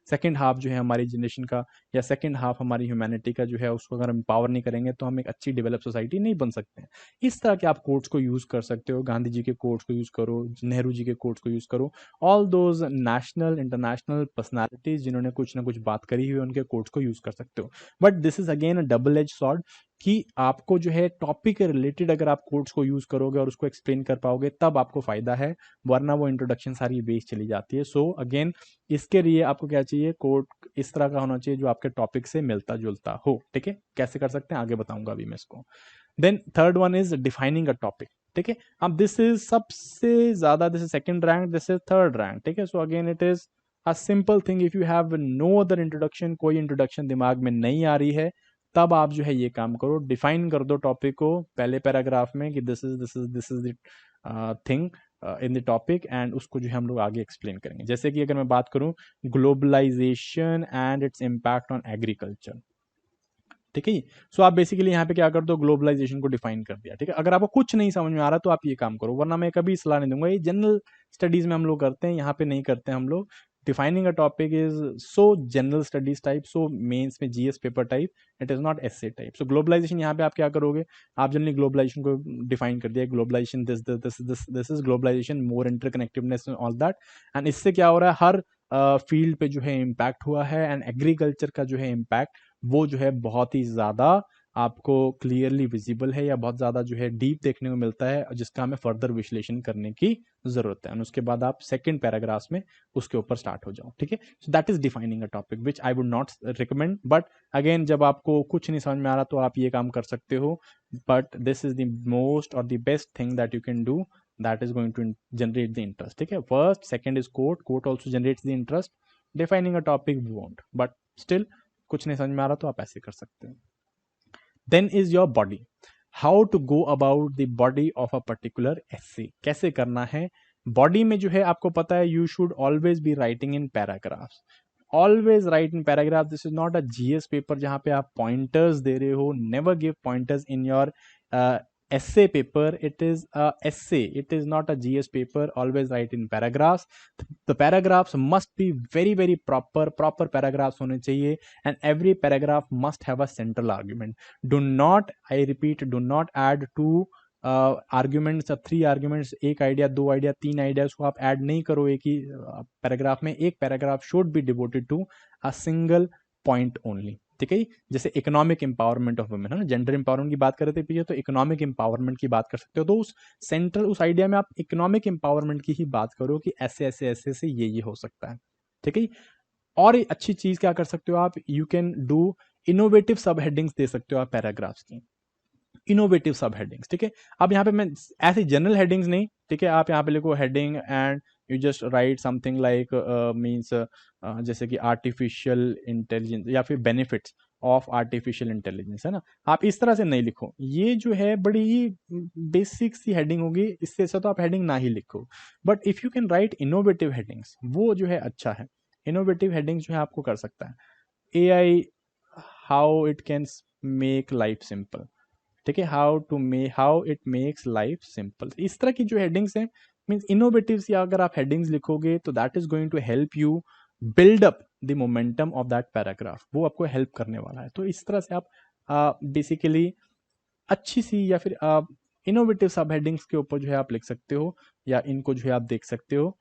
सेकेंड हाफ जो है हमारी जनरेशन का या सेकेंड हाफ हमारी ह्यूमैनिटी का जो है उसको अगर हम एम्पावर नहीं करेंगे तो हम एक अच्छी डेवलप सोसाइटी नहीं बन सकते हैं। इस तरह के आप कोट्स को यूज कर सकते हो, गांधी जी के कोट्स को यूज करो, नेहरू जी के कोट्स को यूज करो, all those national international personalities जिन्होंने कुछ ना कुछ बात करी हुई उनके कोट्स को यूज कर सकते हो। But this is again a double edge sword कि आपको जो है टॉपिक के रिलेटेड अगर आप कोट्स को यूज करोगे और उसको एक्सप्लेन कर पाओगे तब आपको फायदा है, वरना वो इंट्रोडक्शन सारी वेस्ट चली जाती है। सो अगेन इसके लिए आपको क्या चाहिए, कोट इस तरह का होना चाहिए जो आपके टॉपिक से मिलता जुलता हो, ठीक है। कैसे कर सकते हैं आगे बताऊंगा अभी मैं इसको। Then third one is defining a topic, ठीक है। अब दिस इज सबसे ज्यादा, this is second rank, this is third rank, ठीक है। So again it is a simple thing, if you have no other introduction, कोई इंट्रोडक्शन दिमाग में नहीं आ रही है, तब आप जो है ये काम करो, डिफाइन कर दो टॉपिक को पहले पैराग्राफ में कि this is the thing in the topic, and उसको जो है हम लोग आगे एक्सप्लेन करेंगे। जैसे कि अगर मैं बात करूं globalization and its impact on agriculture, ठीक है। सो आप बेसिकली यहाँ पे क्या कर दो, ग्लोबलाइजेशन को डिफाइन कर दिया, ठीक है। अगर आपको कुछ नहीं समझ में आ रहा तो आप ये काम करो, वरना मैं कभी सलाह नहीं दूंगा। ये जनरल स्टडीज में हम लोग करते हैं, यहाँ पे नहीं करते हैं हम लोग। Defining a topic is so general studies type, so mains में GS paper type, it is not essay type. So globalization यहाँ पे आप क्या करोगे, आप जनरली ग्लोबलाइजेशन को डिफाइन कर दिया, globalization this is globalization, more interconnectiveness all that, and इससे क्या हो रहा है, हर फील्ड पे जो है इम्पैक्ट हुआ है, एंड एग्रीकल्चर का जो है इम्पैक्ट वो जो है बहुत ही ज़्यादा आपको क्लियरली विजिबल है, या बहुत ज़्यादा जो है डीप देखने को मिलता है, जिसका हमें फर्दर विश्लेषण करने की ज़रूरत है। और उसके बाद आप सेकंड पैराग्राफ में उसके ऊपर स्टार्ट हो जाओ, ठीक है। So that is defining a topic which I would not recommend, but again जब आपको कुछ नहीं समझ में आ रहा तो आप ये काम कर सकते हो, but this is the most और the best thing that you can do, that is going to generate the interest, ठीक है। First second is quote also generates the interest, defining a topic we won't, but still कुछ नहीं समझ में आ रहा तो आप ऐसे कर सकते हो। Then is your body, how to go about the body of a particular essay, कैसे करना है। बॉडी में जो है आपको पता है you should always be writing in paragraphs, always right in paragraph. This is not a GS paper जहां पे आप पॉइंटर्स दे रहे हो, never give pointers in your essay paper. It is a essay, it is not a GS paper. Always write in paragraphs. The paragraphs must be very very proper paragraphs होने चाहिए, and every paragraph must have a central argument. Do not, I repeat, do not add two arguments, three arguments, एक idea, दो idea, तीन ideas को आप add नहीं करो एक ही पैराग्राफ में। एक paragraph should be devoted to a single point only, ठीक है। जैसे इकोनॉमिक एम्पावरमेंट ऑफ वुमेन है ना, जेंडर एम्पावरमेंट की बात कर रहे थे पीछे, तो इकोनॉमिक एम्पावरमेंट की बात कर सकते हो। तो उस सेंट्रल उस आइडिया में आप इकोनॉमिक एम्पावरमेंट की ही बात करो कि ऐसे ऐसे ऐसे से ये हो सकता है, ठीक है। और एक अच्छी चीज क्या कर सकते हो आप, you can do innovative sub headings दे सकते हो आप पैराग्राफ्स की, इनोवेटिव सब हेडिंग्स, ठीक है। अब यहाँ पे मैं ऐसी जनरल हेडिंग्स नहीं, ठीक है, आप यहाँ पे लिखो heading and you just right something like means जैसे कि आर्टिफिशियल इंटेलिजेंस या फिर बेनिफिट्स, ऑफ आर्टिफिशियल इंटेलिजेंस, है ना। आप इस तरह से नहीं लिखो, ये जो है बड़ी ही बेसिक सी हेडिंग होगी, इससे अच्छा तो आप हेडिंग ना ही लिखो। But if you can right innovative headings, वो जो है अच्छा है। इनोवेटिव हेडिंग्स जो है आपको कर सकता है AI, how it can make life simple, ठीक है, how it makes life simple, इस तरह की जो हेडिंग्स हैं, मीन्स इनोवेटिव सी अगर आप हेडिंग्स लिखोगे तो that is going to help you build up the momentum of that paragraph, वो आपको हेल्प करने वाला है। तो इस तरह से आप बेसिकली अच्छी सी या फिर इनोवेटिव सब हेडिंग्स के ऊपर जो है आप लिख सकते हो, या इनको जो है आप देख सकते हो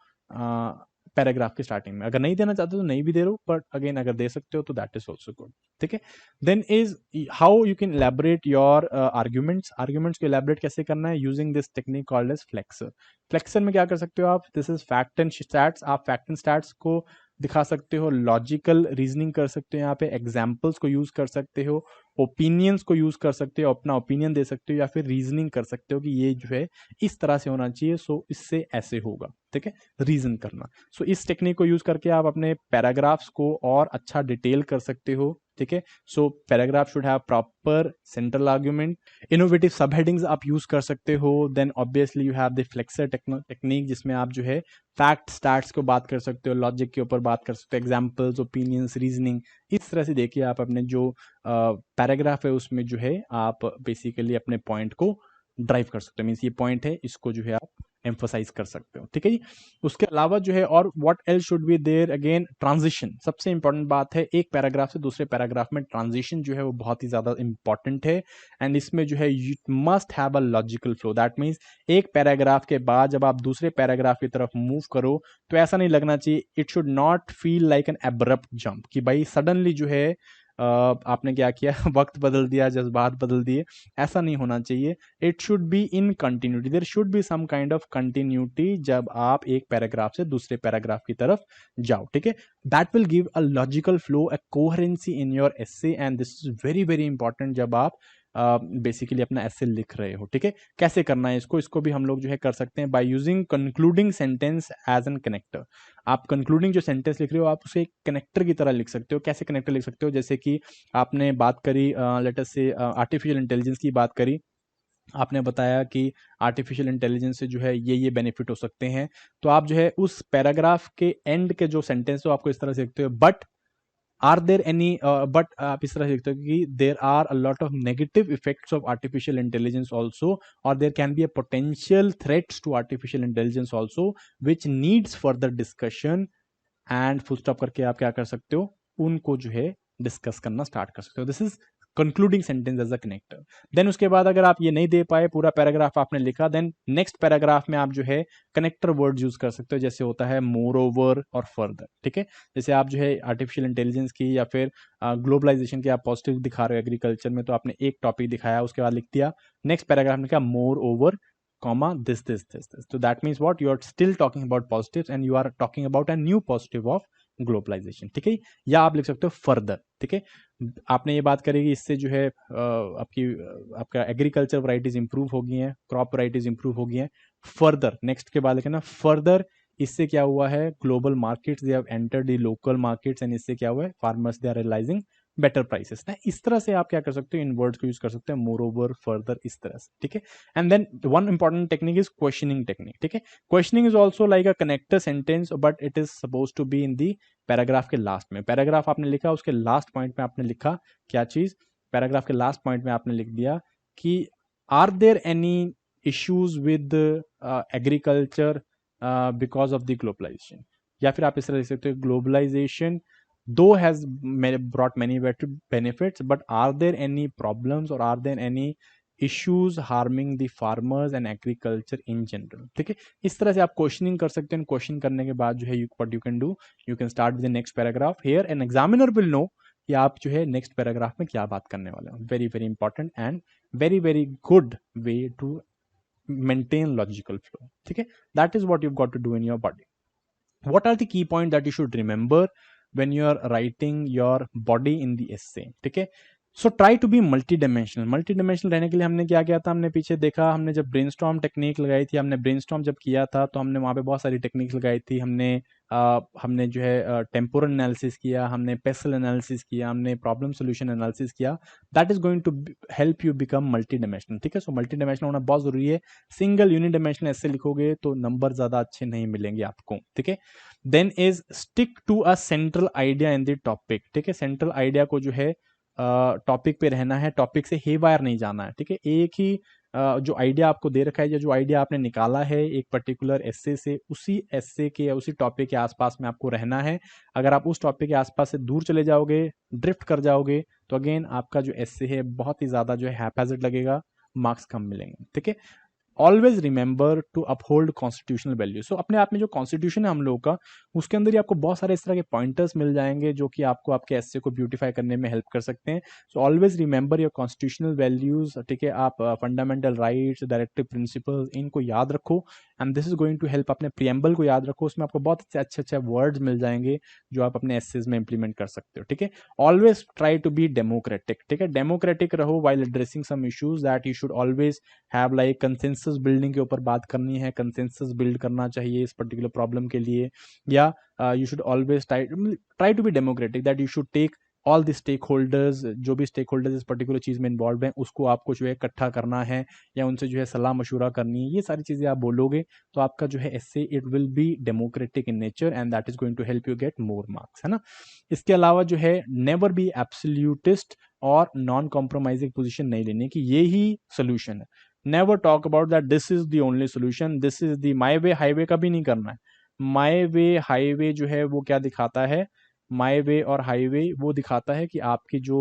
पैराग्राफ के स्टार्टिंग में। अगर नहीं देना चाहते तो नहीं भी दे रहे हो, बट अगेन अगर दे सकते हो तो दैट इज ऑल्सो गुड, ठीक है। Then is how you can elaborate your arguments को इलेबोरेट कैसे करना है, using this technique called as flexer. Flexer में क्या कर सकते हो आप, this is fact and stats, आप फैक्ट एंड स्टैट्स को दिखा सकते हो, लॉजिकल रीजनिंग कर सकते हो, यहाँ पे एग्जाम्पल्स को यूज कर सकते हो, ओपिनियंस को यूज कर सकते हो, अपना ओपिनियन दे सकते हो, या फिर रीजनिंग कर सकते हो कि ये जो है इस तरह से होना चाहिए, सो इससे ऐसे होगा, ठीक है, रीजन करना। सो इस टेक्निक को यूज करके आप अपने पैराग्राफ्स को और अच्छा डिटेल कर सकते हो, ठीक है। So paragraph should have proper central argument, innovative sub headings आप यूज कर सकते हो। Then obviously you have the flexor technique, जिसमें आप जो है फैक्ट स्टैट्स को बात कर सकते हो, लॉजिक के ऊपर बात कर सकते हो, एग्जाम्पल्स, ओपिनियंस, रीजनिंग, इस तरह से देखिए आप अपने जो पैराग्राफ है उसमें जो है आप बेसिकली अपने पॉइंट को ड्राइव कर सकते हो, मीन्स ये पॉइंट है, इसको जो है आप एम्फोसाइज कर सकते हो, ठीक है जी। उसके अलावा जो है और what else should be there, again transition सबसे इंपॉर्टेंट बात है, एक पैराग्राफ से दूसरे पैराग्राफ में ट्रांजिशन जो है वो बहुत ही ज्यादा इंपॉर्टेंट है। एंड इसमें जो है you must have a logical flow, that means एक पैराग्राफ के बाद जब आप दूसरे पैराग्राफ की तरफ मूव करो तो ऐसा नहीं लगना चाहिए, it should not feel like an abrupt jump, कि भाई सडनली जो है आपने क्या किया वक्त बदल दिया, जज्बात बदल दिए, ऐसा नहीं होना चाहिए। It should be in continuity, there should be some kind of continuity जब आप एक पैराग्राफ से दूसरे पैराग्राफ की तरफ जाओ, ठीक है। That will give a logical flow, a coherency in your essay, and this is very very important जब आप बेसिकली अपना एसे लिख रहे हो, ठीक है। कैसे करना है इसको भी हम लोग जो है कर सकते हैं by using concluding sentence as an connector. आप कंक्लूडिंग जो सेंटेंस लिख रहे हो आप उसे एक कनेक्टर की तरह लिख सकते हो। कैसे कनेक्टर लिख सकते हो, जैसे कि आपने बात करी लेट अस से आर्टिफिशियल इंटेलिजेंस की बात करी, आपने बताया कि आर्टिफिशियल इंटेलिजेंस से जो है ये बेनिफिट हो सकते हैं, तो आप जो है उस पैराग्राफ के एंड के जो सेंटेंस हो आपको इस तरह से लिखते हो, but are there any, but आप इस तरह से लिखते हो कि there are a lot of negative effects of artificial intelligence also, और there can be a potential threats to artificial intelligence also which needs further discussion, and full stop करके आप क्या कर सकते हो, उनको जो है डिस्कस करना स्टार्ट कर सकते हो। This is concluding sentence as a connector. देन उसके बाद अगर आप ये नहीं दे पाए, पूरा पैराग्राफ आपने लिखा, देन नेक्स्ट पैराग्राफ में आप जो है कनेक्टर वर्ड यूज कर सकते हो, जैसे होता है मोर ओवर और फर्दर, ठीक है। जैसे आप जो है आर्टिफिशियल इंटेलिजेंस की या फिर ग्लोबलाइजेशन की आप पॉजिटिव दिखा रहे हो एग्रीकल्चर में, तो आपने एक टॉपिक दिखाया, उसके बाद लिख दिया नेक्स्ट पैराग्राफ में क्या, more over comma this, so that means what, you are still talking about positives and you are talking about a new positive of globalization, ठीक है। या आप लिख सकते हो फर्दर, ठीक है। आपने ये बात करी कि इससे जो है आपका एग्रीकल्चर वराइटीज इंप्रूव हो गई हैं, क्रॉप वराइटीज इंप्रूव हो गई हैं। फर्दर नेक्स्ट के बाद लिखना फर्दर, इससे क्या हुआ है, global markets they have entered the local markets, and इससे क्या हुआ है, farmers they are realizing better prices ना। इस तरह से आप क्या कर सकते हो, इन वर्ड्स को यूज कर सकते हैं, मोर ओवर, फर्दर, इस तरह से, ठीक है। And then one important technique is questioning technique, ठीक है। Questioning is also like a connector sentence, but it is suppose to be in the paragraph के लास्ट में। पैराग्राफ आपने लिखा, उसके लास्ट पॉइंट में आपने लिखा क्या चीज, पैराग्राफ के लास्ट पॉइंट में आपने लिख दिया कि are there any issues with agriculture because of the globalization, या फिर आप इस तरह लिख सकते हो, globalization though has brought many benefits, but are there any problems or are there any issues harming the farmers and agriculture in general, ठीक है। इस तरह से आप क्वेश्चनिंग कर सकते हैं। क्वेश्चन करने के बाद जो है what you can do, you can start with the next paragraph, here an examiner will know कि आप जो है नेक्स्ट पैराग्राफ में क्या बात करने वाले हो। Very very important and very very good way to maintain logical flow, ठीक है। That is what you got to do in your body. what are the key points that you should remember when you are writing your body in the essay, ठीक है। So try to be multidimensional रहने के लिए हमने क्या किया था, हमने पीछे देखा, हमने जब ब्रेनस्टॉर्म टेक्निक लगाई थी, हमने ब्रेनस्टॉर्म जब किया था तो हमने वहां पे बहुत सारी टेक्निक लगाई थी। हमने हमने जो है टेम्पोरल एनालिसिस किया, हमने पेसल एनालिसिस किया, हमने प्रॉब्लम सोल्यूशन एनालिसिस किया, that is going to help you become multidimensional. ठीक है, सो मल्टी डायमेंशनल होना बहुत जरूरी है। सिंगल यूनिट डायमेंशनल ऐसे लिखोगे तो नंबर ज्यादा अच्छे नहीं मिलेंगे आपको। ठीक है, then is stick to a central idea in the topic. ठीक है, सेंट्रल आइडिया को जो है टॉपिक पे रहना है, टॉपिक से हेवायर नहीं जाना है। ठीक है, एक ही जो आइडिया आपको दे रखा है या जो आइडिया आपने निकाला है एक पर्टिकुलर एस्से से, उसी एस्से के या उसी टॉपिक के आसपास में आपको रहना है। अगर आप उस टॉपिक के आसपास से दूर चले जाओगे, ड्रिफ्ट कर जाओगे, तो अगेन आपका जो एस्से है बहुत ही ज्यादा जो है हैप्पैज़र्ड लगेगा, मार्क्स कम मिलेंगे। ठीक है, always remember to uphold constitutional value. So अपने आप में जो कॉन्स्टिट्यूशन है हम लोगों का, उसके अंदर ही आपको बहुत सारे इस तरह के पॉइंटर्स मिल जाएंगे जो कि आपको आपके एस्से को ब्यूटीफाई करने में हेल्प कर सकते हैं। So always remember your constitutional values. ठीक है, आप फंडामेंटल राइट्स, डायरेक्टिव प्रिंसिपल्स, इनको याद रखो, and this is going to help. अपने प्रियम्बल को याद रखो, उसमें आपको बहुत अच्छे अच्छे वर्ड्स मिल जाएंगे जो आप अपने एस्सेज में इंप्लीमेंट कर सकते हो। ठीक है, always try to be democratic. ठीक है, डेमोक्रेटिक रहो while addressing some issues, that you should always have like consensus building के ऊपर बात करनी है, कंसेंसस बिल्ड करना चाहिए इस पर्टिकुलर प्रॉब्लम के लिए, या you should always try to be democratic, that you should take all the stakeholders, जो भी स्टेक होल्डर्स इस पर्टिकुलर चीज में इन्वॉल्व हैं उसको आपको जो है इकट्ठा करना है या उनसे जो है सलाह मशूरा करनी है। ये सारी चीजें आप बोलोगे तो आपका जो है essay it will be democratic in nature and that is going to help you get more marks, है ना। इसके अलावा जो है नेवर बी एब्सोल्यूटिस्ट और नॉन कॉम्प्रोमाइजिंग पोजीशन नहीं लेने की, ये ही सोल्यूशन है। Never talk about that this is the only solution, this is the my way highway, कभी नहीं करना है। माई वे हाईवे जो है वो क्या दिखाता है, माई वे और हाईवे वो दिखाता है कि आपकी जो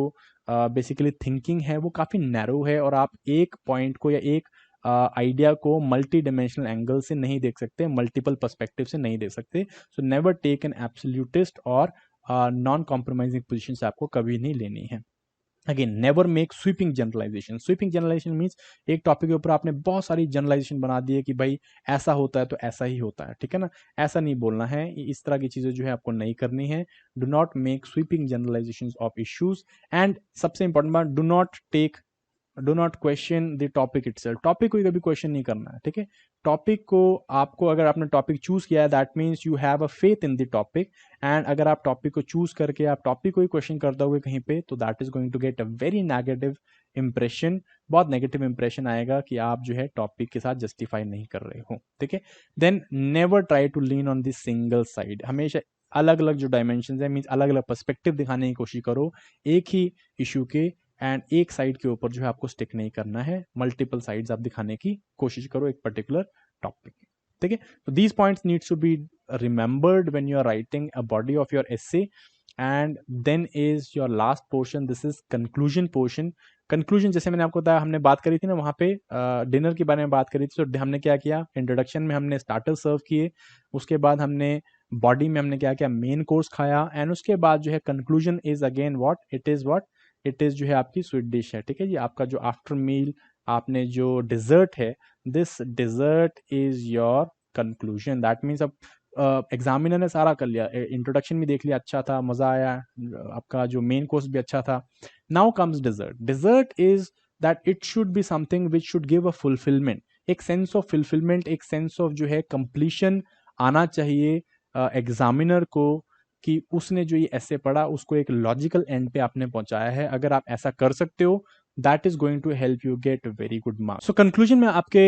बेसिकली थिंकिंग है वो काफ़ी नैरो है और आप एक पॉइंट को या एक आइडिया को मल्टी डायमेंशनल एंगल से नहीं देख सकते, मल्टीपल पर्सपेक्टिव से नहीं देख सकते। So never take an absolutist और नॉन कॉम्प्रोमाइजिंग पोजीशन से आपको कभी नहीं लेनी है। Again never make sweeping generalization. Sweeping generalization means एक टॉपिक के ऊपर आपने बहुत सारी जनरलाइजेशन बना दी है कि भाई ऐसा होता है तो ऐसा ही होता है। ठीक है ना, ऐसा नहीं बोलना है, इस तरह की चीजें जो है आपको नहीं करनी है। Do not make sweeping generalization of issues, and सबसे इंपॉर्टेंट बात, do not question the topic itself. Topic को कभी क्वेश्चन नहीं करना है। ठीक है, टॉपिक को आपको, अगर आपने टॉपिक चूज किया है that means you have a faith in the topic, and अगर आप टॉपिक को चूज करके आप टॉपिक को ही क्वेश्चन करते हुए कहीं पे, तो that is going to get a very negative impression. बहुत नेगेटिव इंप्रेशन आएगा कि आप जो है टॉपिक के साथ जस्टिफाई नहीं कर रहे हो। ठीक है, then never try to lean on the single side. हमेशा अलग अलग जो डायमेंशन है मीन्स अलग अलग पर्सपेक्टिव दिखाने की कोशिश करो एक ही इशू के, एंड एक साइड के ऊपर जो है आपको स्टिक नहीं करना है, मल्टीपल साइड्स आप दिखाने की कोशिश करो एक पर्टिकुलर टॉपिक। ठीक है, तो these points needs to be remembered when you are writing a body of your essay. And then is your last portion, this is conclusion portion. Conclusion, जैसे मैंने आपको बताया, हमने बात करी थी ना वहाँ पे डिनर के बारे में बात करी थी, तो हमने क्या किया, इंट्रोडक्शन में हमने स्टार्टर सर्व किए, उसके बाद हमने बॉडी में हमने क्या किया, मेन कोर्स खाया, एंड उसके बाद जो है conclusion is again what it is जो है आपकी स्वीट डिश है। ठीक है जी, आपका जो आफ्टर मील आपने जो डिजर्ट है, this dessert is your conclusion. That means अब एग्जामिनर ने सारा कर लिया, इंट्रोडक्शन भी देख लिया, अच्छा था, मजा आया, आपका जो मेन कोर्स भी अच्छा था। Now comes dessert. Dessert is that it should be something which should give a fulfilment, एक सेंस ऑफ फुलफिलमेंट, एक सेंस ऑफ जो है कंप्लीशन आना चाहिए एग्जामिनर को, कि उसने जो ये ऐसे पढ़ा उसको एक लॉजिकल एंड पे आपने पहुंचाया है। अगर आप ऐसा कर सकते हो, that is going to help you get very good marks. So conclusion में आपके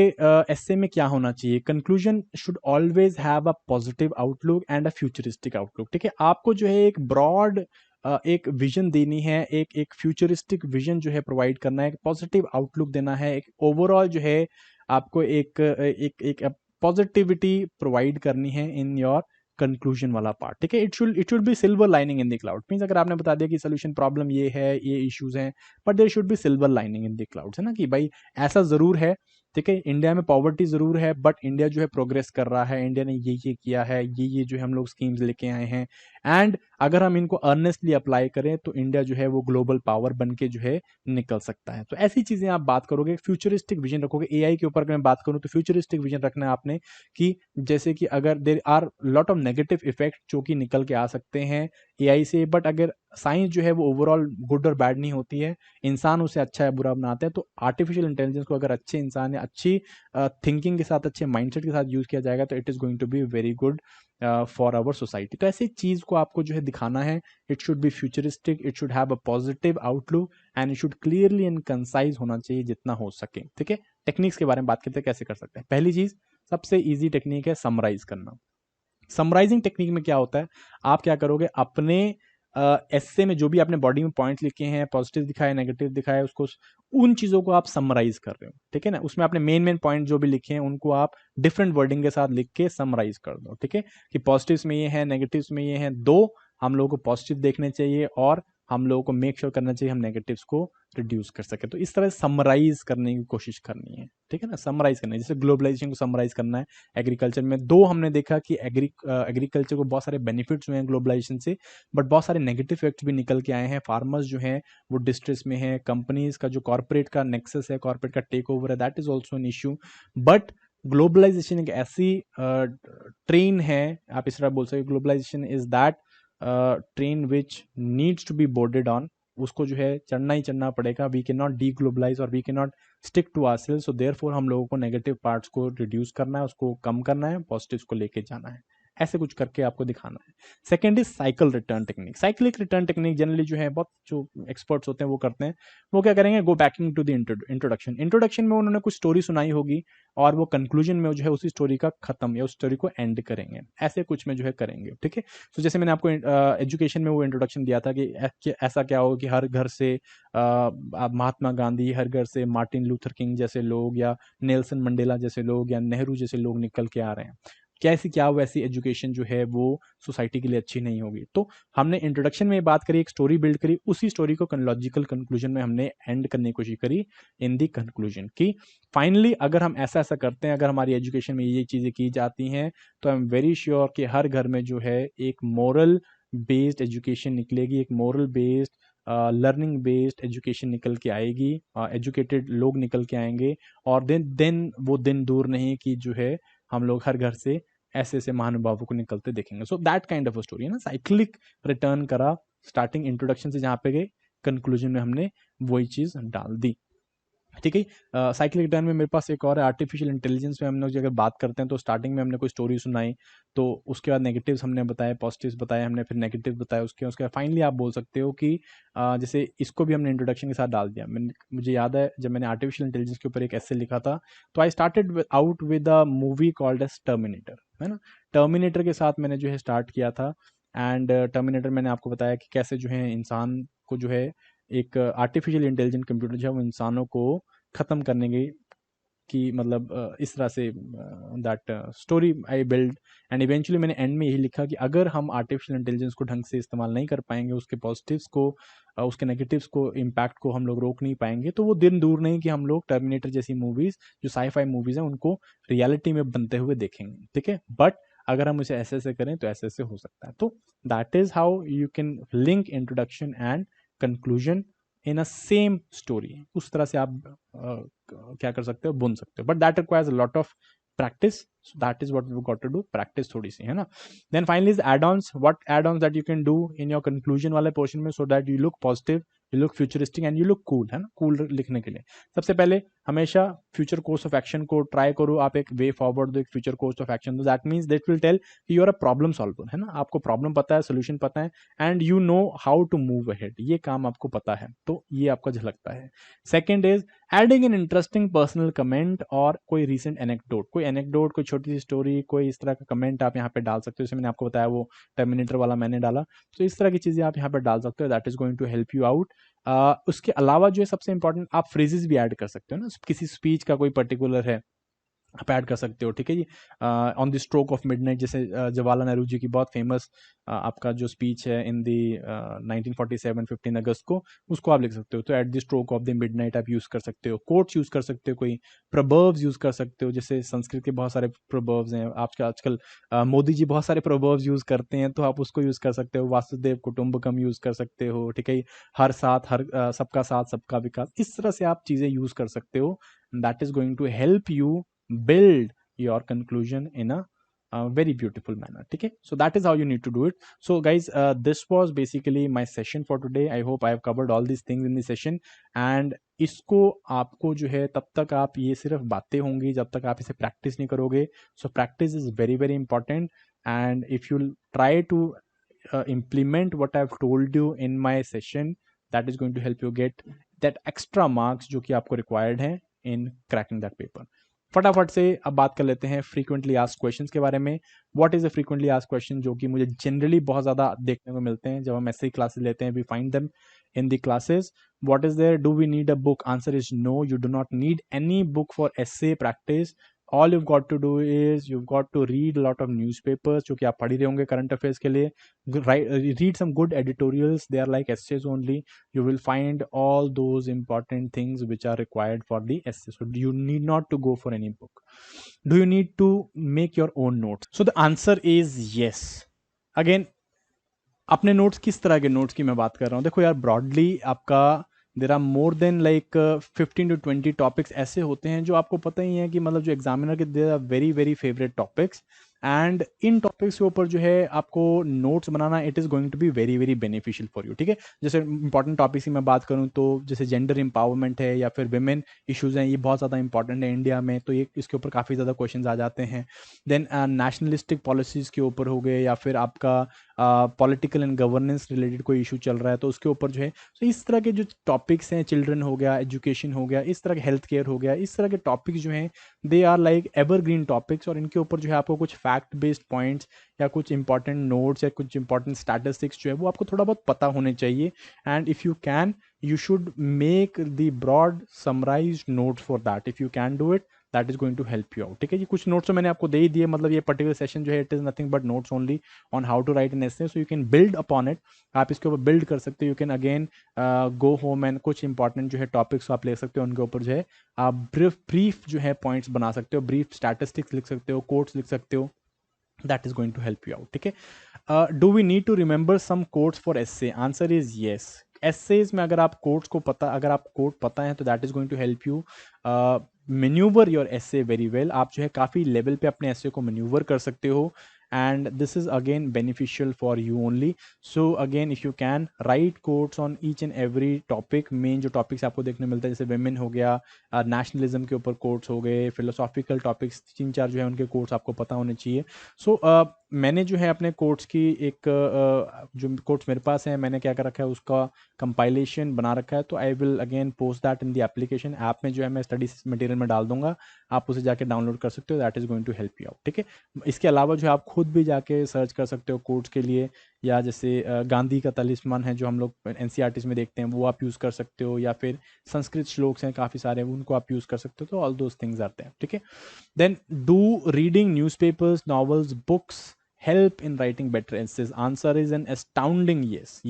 एस्से में क्या होना चाहिए, conclusion should always have a positive outlook and a futuristic outlook. ठीक है, आपको जो है एक ब्रॉड एक विजन देनी है, एक फ्यूचरिस्टिक विजन जो है प्रोवाइड करना है, एक पॉजिटिव आउटलुक देना है, एक ओवरऑल जो है आपको एक पॉजिटिविटी प्रोवाइड करनी है इन योर कंक्लूजन वाला पार्ट। ठीक है, it should be silver lining in the cloud. Means अगर आपने बता दिया कि सोल्यूशन प्रॉब्लम ये है, ये इश्यूज हैं, but there should be silver lining in the clouds, है ना, कि भाई ऐसा जरूर है। ठीक है, इंडिया में पॉवर्टी जरूर है, बट इंडिया जो है प्रोग्रेस कर रहा है, इंडिया ने ये किया है, ये जो है हम लोग स्कीम्स लेके आए हैं, एंड अगर हम इनको अर्नेस्टली अप्लाई करें तो इंडिया जो है वो ग्लोबल पावर बन के जो है निकल सकता है। तो ऐसी चीजें आप बात करोगे, फ्यूचरिस्टिक विजन रखोगे। एआई के ऊपर अगर मैं बात करूं तो फ्यूचरिस्टिक विजन रखना है आपने, कि जैसे कि अगर there are lot of negative effect जो कि निकल के आ सकते हैं एआई से, बट अगर साइंस जो है वो ओवरऑल गुड और बैड नहीं होती है, इंसान उसे अच्छा या बुरा बनाते हैं, तो आर्टिफिशियल इंटेलिजेंस को अगर अच्छे इंसान या अच्छी थिंकिंग के साथ, अच्छे माइंडसेट के साथ यूज़ किया जाएगा तो it is going to be very good for our society. तो ऐसी चीज़ को आपको जो है दिखाना है, it should be futuristic, it should have a positive outlook and it should clearly and concise होना चाहिए जितना हो सके। ठीक है, टेक्निक्स के बारे में बात करते हैं कैसे कर सकते हैं। पहली चीज़, सबसे ईजी टेक्निक है समराइज करना। समराइजिंग टेक्निक में क्या होता है, आप क्या करोगे, अपने एस्से में जो भी आपने बॉडी में पॉइंट लिखे हैं, पॉजिटिव दिखा है, नेगेटिव दिखा है, उसको उन चीज़ों को आप समराइज कर रहे हो। ठीक है ना, उसमें आपने मेन मेन पॉइंट जो भी लिखे हैं उनको आप डिफरेंट वर्डिंग के साथ लिख के समराइज कर दो। ठीक है, कि पॉजिटिव्स में ये है, नेगेटिव्स में ये है, दो हम लोगों को पॉजिटिव देखने चाहिए और हम लोगों को मेक श्योर करना चाहिए हम नेगेटिव्स को रिड्यूस कर सके। तो इस तरह समराइज करने की कोशिश करनी है। ठीक है ना, समराइज करना है, जैसे ग्लोबलाइजेशन को समराइज करना है एग्रीकल्चर में। दो हमने देखा कि एग्रीकल्चर को बहुत सारे बेनिफिट्स हुए हैं ग्लोबलाइजेशन से, बट बहुत सारे नेगेटिव इफेक्ट्स भी निकल के आए हैं। फार्मर्स जो हैं वो डिस्ट्रेस में है, कंपनीज का जो कॉर्पोरेट का नेक्सस है, कॉर्पोरेट का टेक ओवर है, that is also an issue. But globalization एक ऐसी ट्रेन है, आप इस तरह बोल सकते, globalization is that train which needs to be boarded on. उसको जो है चढ़ना ही चढ़ना पड़ेगा। We can not deglobalize और we can not stick to ourselves. So therefore हम लोगों को नेगेटिव पार्ट्स को रिड्यूस करना है, उसको कम करना है, पॉजिटिव्स को लेके जाना है। ऐसे कुछ करके आपको दिखाना है। Second is cycle return technique. Cyclic return technique generally जो है बहुत जो एक्सपर्ट्स होते हैं वो करते हैं। वो क्या करेंगे, go backing to the introduction. Introduction में उन्होंने कुछ स्टोरी सुनाई होगी और वो कंक्लूजन में जो है उसी स्टोरी का खत्म या उस स्टोरी को एंड करेंगे। ऐसे कुछ में जो है करेंगे। ठीक है, तो जैसे मैंने आपको एजुकेशन में वो इंट्रोडक्शन दिया था कि ऐसा क्या हो कि हर घर से महात्मा गांधी, हर घर से मार्टिन लूथर किंग जैसे लोग या नेल्सन मंडेला जैसे लोग या नेहरू जैसे लोग निकल के आ रहे हैं। कैसी क्या वैसी एजुकेशन जो है वो सोसाइटी के लिए अच्छी नहीं होगी। तो हमने इंट्रोडक्शन में बात करी, एक स्टोरी बिल्ड करी, उसी स्टोरी को लॉजिकल कंक्लूजन में हमने एंड करने की कोशिश करी इन दी कंक्लूजन की फाइनली अगर हम ऐसा ऐसा करते हैं, अगर हमारी एजुकेशन में ये चीज़ें की जाती हैं तो आई एम वेरी श्योर कि हर घर में जो है एक मोरल बेस्ड एजुकेशन निकलेगी, एक moral based learning based education निकल के आएगी, एजुकेटेड लोग निकल के आएंगे। और देन वो दिन दूर नहीं कि जो है हम लोग हर घर से ऐसे ऐसे महानुभावों को निकलते देखेंगे। So that kind of story है ना, साइक्लिक रिटर्न करा, स्टार्टिंग इंट्रोडक्शन से जहाँ पे गए कंक्लूजन में हमने वही चीज़ डाल दी। ठीक है, साइक्लिक रिटर्न में मेरे पास एक और है आर्टिफिशियल इंटेलिजेंस में। हम लोग अगर बात करते हैं तो स्टार्टिंग में हमने कोई स्टोरी सुनाई, तो उसके बाद नेगेटिव्स हमने बताए, पॉजिटिव्स बताए हमने, फिर नेगेटिव बताए उसके बाद फाइनली आप बोल सकते हो कि जैसे इसको भी हमने इंट्रोडक्शन के साथ डाल दिया। मुझे याद है जब मैंने आर्टिफिशियल इंटेलिजेंस के ऊपर एक एस्से लिखा था तो I started out with a movie called as Terminator, है ना। टर्मिनेटर के साथ मैंने जो है स्टार्ट किया था एंड टर्मिनेटर मैंने आपको बताया कि कैसे जो है इंसान को जो है एक आर्टिफिशियल इंटेलिजेंट कंप्यूटर जो है वो इंसानों को ख़त्म करने की मतलब इस तरह say that story I build and eventually मैंने एंड में यही लिखा कि अगर हम आर्टिफिशियल इंटेलिजेंस को ढंग से इस्तेमाल नहीं कर पाएंगे, उसके पॉजिटिव्स को उसके नेगेटिव्स को इम्पैक्ट को हम लोग रोक नहीं पाएंगे, तो वो दिन दूर नहीं कि हम लोग टर्मिनेटर जैसी मूवीज़ जो साई-फाई मूवीज़ हैं उनको रियलिटी में बनते हुए देखेंगे। ठीक है, बट अगर हम इसे ऐसे ऐसे करें तो ऐसे ऐसे हो सकता है। तो that is how you can link introduction and conclusion in a same story. उस तरह से आप क्या कर सकते हो, बुन सकते हो, but that requires a lot of practice. So that is what we got to do, practice थोड़ी सी, है ना। Then finally is add ons, what add ons that you can do in your conclusion वाले portion में so that you look positive, you look futuristic and you look cool, है ना। Cool लिखने के लिए सबसे पहले हमेशा फ्यूचर कोर्स ऑफ एक्शन को ट्राई करो, आप एक वे फॉरवर्ड दो, एक फ्यूचर कोर्स ऑफ एक्शन दो। That means that will tell कि you are a problem solver, है ना, आपको प्रॉब्लम पता है, सोल्यूशन पता है and you know how to move ahead, ये काम आपको पता है, तो ये आपका झलकता है। Second is adding an interesting personal comment और कोई रीसेंट एनेक्डोट, कोई छोटी सी स्टोरी, कोई इस तरह का कमेंट आप यहाँ पे डाल सकते हो। जैसे मैंने आपको बताया वो टर्मिनेटर वाला मैंने डाला, तो इस तरह की चीज़ें आप यहाँ पे डाल सकते हो। That is going to help you out. उसके अलावा जो है सबसे इंपॉर्टेंट, आप फ्रेजेस भी ऐड कर सकते हो ना, किसी स्पीच का कोई पर्टिकुलर है आप ऐड कर सकते हो। ठीक है जी, on the stroke of midnight, जैसे जवाहरलाल नेहरू जी की बहुत फेमस आपका जो स्पीच है इन दी 1947 15 अगस्त को, उसको आप लिख सकते हो। तो at the stroke of the midnight आप यूज़ कर सकते हो, कोट्स यूज़ कर सकते हो, कोई प्रबर्व्स यूज़ कर सकते हो, जैसे संस्कृत के बहुत सारे प्रबर्व्स हैं। आजकल मोदी जी बहुत सारे प्रबर्व्स यूज़ करते हैं, तो आप उसको यूज़ कर सकते हो। वासुदेव कुटुंबकम यूज़ कर सकते हो। ठीक है, हर साथ हर सबका साथ सबका विकास, इस तरह से आप चीज़ें यूज़ कर सकते हो। That is going to help you build your conclusion in a very beautiful manner. ठीक है, so that is how you need to do it. So guys, this was basically my session for today. I hope I have covered all these things in the session. And इसको आपको जो है तब तक आप ये सिर्फ बातें होंगी जब तक आप इसे प्रैक्टिस नहीं करोगे. So practice is very very important. And if you try to implement what I've told you in my session, that is going to help you get that extra marks जो कि आपको required हैं in cracking that paper. फटाफट से अब बात कर लेते हैं फ्रीक्वेंटली आस्क्ड क्वेश्चंस के बारे में. What is a frequently asked question, जो कि मुझे जनरली बहुत ज़्यादा देखने को मिलते हैं जब हम ऐसे ही क्लासेस लेते हैं. We find them in the classes. What is there? Do we need a book? Answer is no, you do not need any book for essay practice. All you've got to do is you've got to read a lot of newspapers जो कि आप पढ़ ही रहे होंगे current affairs के लिए. Read some good editorials, they are like essays only. You will find all those important things which are required for the essay, so you need not to go for any book. Do you need to make your own notes? So the answer is yes. Again, अपने notes किस तरह के notes की मैं बात कर रहा हूँ. देखो यार, ब्रॉडली आपका there are more than like 15 to 20 topics ऐसे होते हैं जो आपको पता ही है कि मतलब जो एग्जामिनर के there are very very favourite topics. And इन टॉपिक्स के ऊपर जो है आपको नोट्स बनाना, it is going to be very very beneficial for you. ठीक है, जैसे इंपॉर्टेंट टॉपिक्स की मैं बात करूँ तो जैसे जेंडर एम्पावरमेंट है या फिर विमेन इश्यूज़ हैं, ये बहुत ज़्यादा इंपॉर्टेंट है इंडिया में, तो ये इसके ऊपर काफ़ी ज़्यादा क्वेश्चन आ जाते हैं. देन नेशनलिस्टिक पॉलिसीज़ के ऊपर हो गए या फिर आपका पॉलिटिकल एंड गवर्नेंस रिलेटेड कोई इशू चल रहा है तो उसके ऊपर जो है. तो इस तरह के जो टॉपिक्स हैं, चिल्ड्रन हो गया, एजुकेशन हो गया, इस तरह के हेल्थ केयर हो गया, इस तरह के टॉपिक्स जो हैं they are like evergreen topics. और इनके ऊपर जो है आपको कुछ फैक्ट बेस्ड पॉइंट्स या कुछ इंपॉर्टेंट नोट्स या कुछ इंपॉर्टेंट स्टैटिस्टिक्स जो है वो आपको थोड़ा बहुत पता होने चाहिए. And if you can, you should make the broad summarized notes for that. If you can do it, that is going to help you out. ठीक है जी, कुछ नोट्स तो मैंने आपको दे ही दिए. मतलब ये पर्टिकुलर सेशन जो है it is nothing but notes only on how to write an essay. So you can build upon it. आप इसके ऊपर बिल्ड कर सकते हो. You can again go home and कुछ इंपॉर्टेंट जो है टॉपिक्स आप ले सकते हो, उनके ऊपर जो है आप ब्रीफ जो है पॉइंट्स बना सकते हो, ब्रीफ स्टैटिस्टिक्स लिख सकते हो, कोट्स लिख सकते हो. That is going to help you out. ठीक है, do we need to remember some quotes for essay? Answer is yes. Essays में अगर आप कोट्स को अगर आप कोट पता है तो that is going to help you manoeuvre your essay very well. आप जो है काफ़ी लेवल पे अपने एसे को मैन्यूवर कर सकते हो. and this is again beneficial for you only. So again, if you can write quotes on each and every topic, main जो topics आपको देखने मिलता है जैसे women हो गया, nationalism के ऊपर quotes हो गए, philosophical topics 3-4 जो है उनके quotes आपको पता होने चाहिए. So मैंने जो है अपने कोट्स की एक जो कोट्स मेरे पास हैं, मैंने क्या कर रखा है उसका कंपाइलेशन बना रखा है. तो I will again post that in the application. App में जो है मैं स्टडी मटेरियल में डाल दूंगा, आप उसे जाके डाउनलोड कर सकते हो. That is going to help you out. ठीक है, इसके अलावा जो है आप खुद भी जाके सर्च कर सकते हो कोट्स के लिए, या जैसे गांधी का तलिस्मान है जो हम लोग एनसीईआरटी में देखते हैं वो आप यूज़ कर सकते हो, या फिर संस्कृत श्लोक्स हैं काफ़ी सारे उनको आप यूज़ कर सकते हो. तो ऑल दोज थिंग्स आते हैं. ठीक है, then do reading newspapers, novels, books help in writing better essays? Answer is an astounding yes.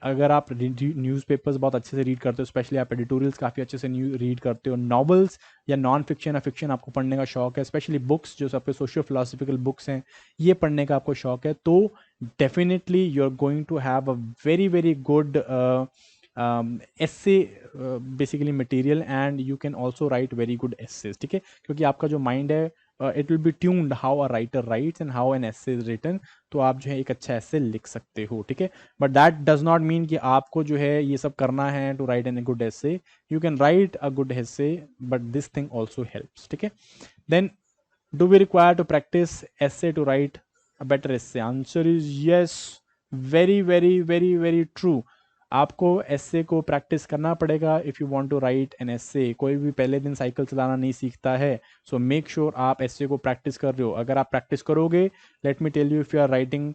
अगर आप न्यूज़पेपर्स बहुत अच्छे से रीड करते हो, स्पेशली आप एडिटोरियल्स काफ़ी अच्छे से रीड करते हो, नॉवेल्स या नॉन फिक्शन या फिक्शन आपको पढ़ने का शौक है, स्पेशली बुक्स जो सबके सोशियो फिलोसफिकल बुक्स हैं ये पढ़ने का आपको शौक है, तो definitely you are going to have a very very good essay basically material, and you can also write very good essays. ठीक है, क्योंकि आपका जो माइंड है it will be tuned how a writer writes and how an essay is written. तो आप जो है एक अच्छा essay लिख सकते हो. ठीक है, but that does not mean कि आपको जो है ये सब करना है to write a good essay. You can write a good essay, but this thing also helps. ठीक है, then do we require to practice essay to write a better essay? Answer is yes. Very very very very true. आपको एसे को practice करना पड़ेगा if you want to write an essay. कोई भी पहले दिन साइकिल चलाना नहीं सीखता है, सो मेक श्योर आप एसे को प्रैक्टिस कर रहे हो. अगर आप प्रैक्टिस करोगे, let me tell you, if you are writing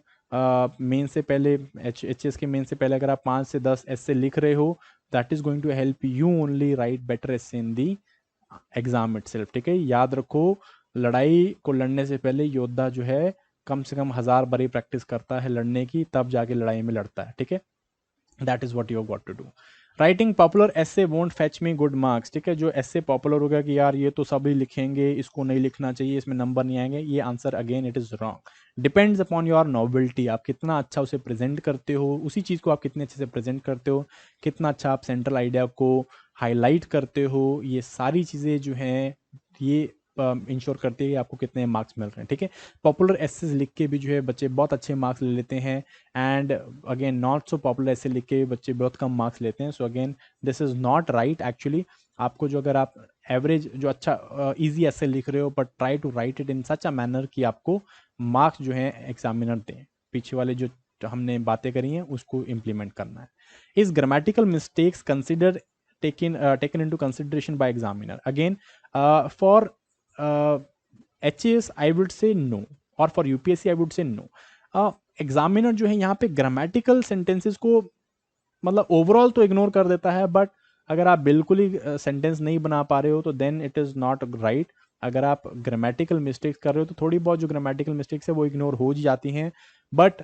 main से पहले एच के मेन से पहले अगर आप 5 से 10 एसे लिख रहे हो, that is going to help you only write better essay in the exam itself. ठीक है, याद रखो, लड़ाई को लड़ने से पहले योद्धा जो है कम से कम 1000 बारी प्रैक्टिस करता है लड़ने की, तब जाके लड़ाई में लड़ता है. ठीक है, that is what you have got to do. Writing popular essay won't fetch me good marks. ठीक है, जो essay popular होगा कि यार ये तो सभी लिखेंगे, इसको नहीं लिखना चाहिए, इसमें नंबर नहीं आएंगे, ये answer again it is wrong. Depends upon your novelty. आप कितना अच्छा उसे प्रेजेंट करते हो, उसी चीज़ को आप कितने अच्छे से प्रेजेंट करते हो, कितना अच्छा आप सेंट्रल आइडिया को हाईलाइट करते हो, ये सारी चीज़ें जो हैं ये इंश्योर करती है कि आपको कितने मार्क्स मिल रहे हैं, ठीक है। पॉपुलर एसेज लिख के भी जो है बच्चे बहुत अच्छे मार्क्स ले लेते हैं, and again not so popular essay लिख के बच्चे बहुत कम मार्क्स लेते हैं। So again this is not right actually. आपको जो अगर आप एवरेज जो अच्छा ईजी ऐसे लिख रहे हो, but try to write it in such a manner कि आपको मार्क्स जो है एग्जामिनर दें। पीछे वाले जो हमने बातें करी हैं उसको इम्प्लीमेंट करना है। इस grammatical mistakes consider taken into consideration by examiner? Again, for HAS I would say no, or for UPSC I would say no. Examiner जो है यहाँ पे ग्रामेटिकल सेंटेंसेस को मतलब ओवरऑल तो इग्नोर कर देता है, बट अगर आप बिल्कुल ही सेंटेंस नहीं बना पा रहे हो तो then it is not right. अगर आप ग्रामेटिकल मिस्टेक्स कर रहे हो तो थोड़ी बहुत जो ग्रामेटिकल मिस्टेक्स है वो इग्नोर हो जाती हैं, बट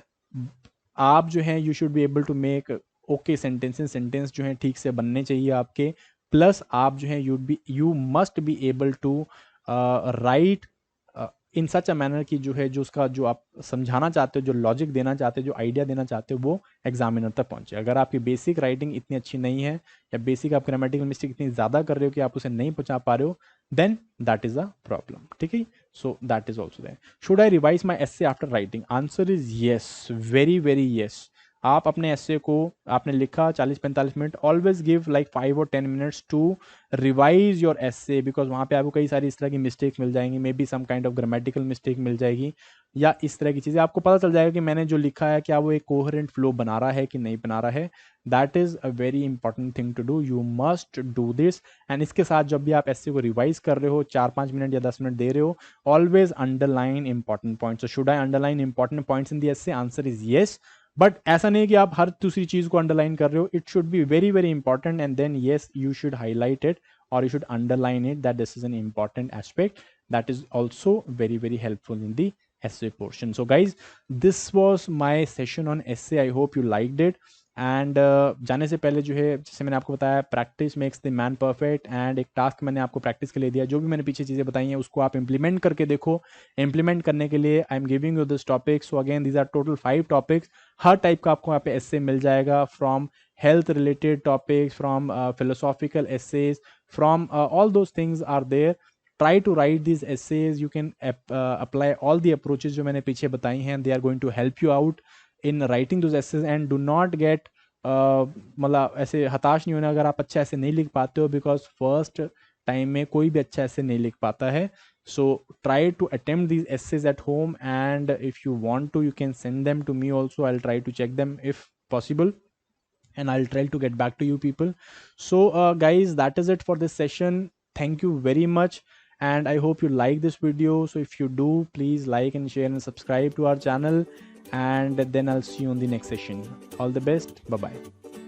आप जो है you should be able to make okay sentence जो है ठीक से बनने चाहिए आपके। प्लस आप जो है you must be able to write in such a manner की जो है जो उसका जो आप समझाना चाहते हो, जो लॉजिक देना चाहते हो, जो आइडिया देना चाहते हो, वो एग्जामिनर तक पहुंचे। अगर आपकी बेसिक राइटिंग इतनी अच्छी नहीं है या बेसिक आप ग्रामेटिकल मिस्टेक इतनी ज़्यादा कर रहे हो कि आप उसे नहीं पहुंचा पा रहे हो, then that is a problem, ठीक है। So that is also there. Should I revise my essay after writing? Answer is yes, very very yes. आप अपने एसे को आपने लिखा 40-45 मिनट, ऑलवेज गिव लाइक 5 और 10 minutes to revise your essay, because वहाँ पे आपको कई सारी इस तरह की मिस्टेक्स मिल जाएंगी, maybe some kind of grammatical mistake मिल जाएगी, या इस तरह की चीज़ें आपको पता चल जाएगा कि मैंने जो लिखा है क्या वो एक कोहेरेंट फ्लो बना रहा है कि नहीं बना रहा है। That is a very important thing to do, you must do this. And इसके साथ जब भी आप एसे को रिवाइज कर रहे हो, 4-5 मिनट या 10 मिनट दे रहे हो, always underline important points. So should I underline important points in the essay? Answer is yes, but ऐसा नहीं कि आप हर दूसरी चीज को अंडरलाइन कर रहे हो। It should be very very important and then yes you should highlight it or you should underline it that this is an important aspect that is also very very helpful in the essay portion. So guys, this was my session on essay. I hope you liked it. And जाने से पहले जो है जैसे मैंने आपको बताया, practice makes the man perfect, and एक टास्क मैंने आपको प्रैक्टिस के लिए दिया। जो भी मैंने पीछे चीज़ें बताई हैं उसको आप इंप्लीमेंट करके देखो। इंप्लीमेंट करने के लिए I am giving you this topic. So again these are total 5 topics. हर टाइप का आपको यहाँ पे एसे मिल जाएगा, from health related topics, from philosophical essays, from all those things are there. Try to write these essays. You can apply all the approaches जो मैंने पीछे बताई हैं, they are going to help you out in writing those essays. And do not get मतलब ऐसे हताश नहीं होना अगर आप अच्छा ऐसे नहीं लिख पाते हो, बिकॉज फर्स्ट टाइम में कोई भी अच्छा ऐसे नहीं लिख पाता है। So try to attempt these essays at home, and if you want to you can send them to me also. I'll try to check them if possible, and I'll try to get back to you people. So guys, that is it for this session. Thank you very much, and I hope you like this video. So if you do, please like and share and subscribe to our channel, and then I'll see you on the next session. All the best. Bye bye.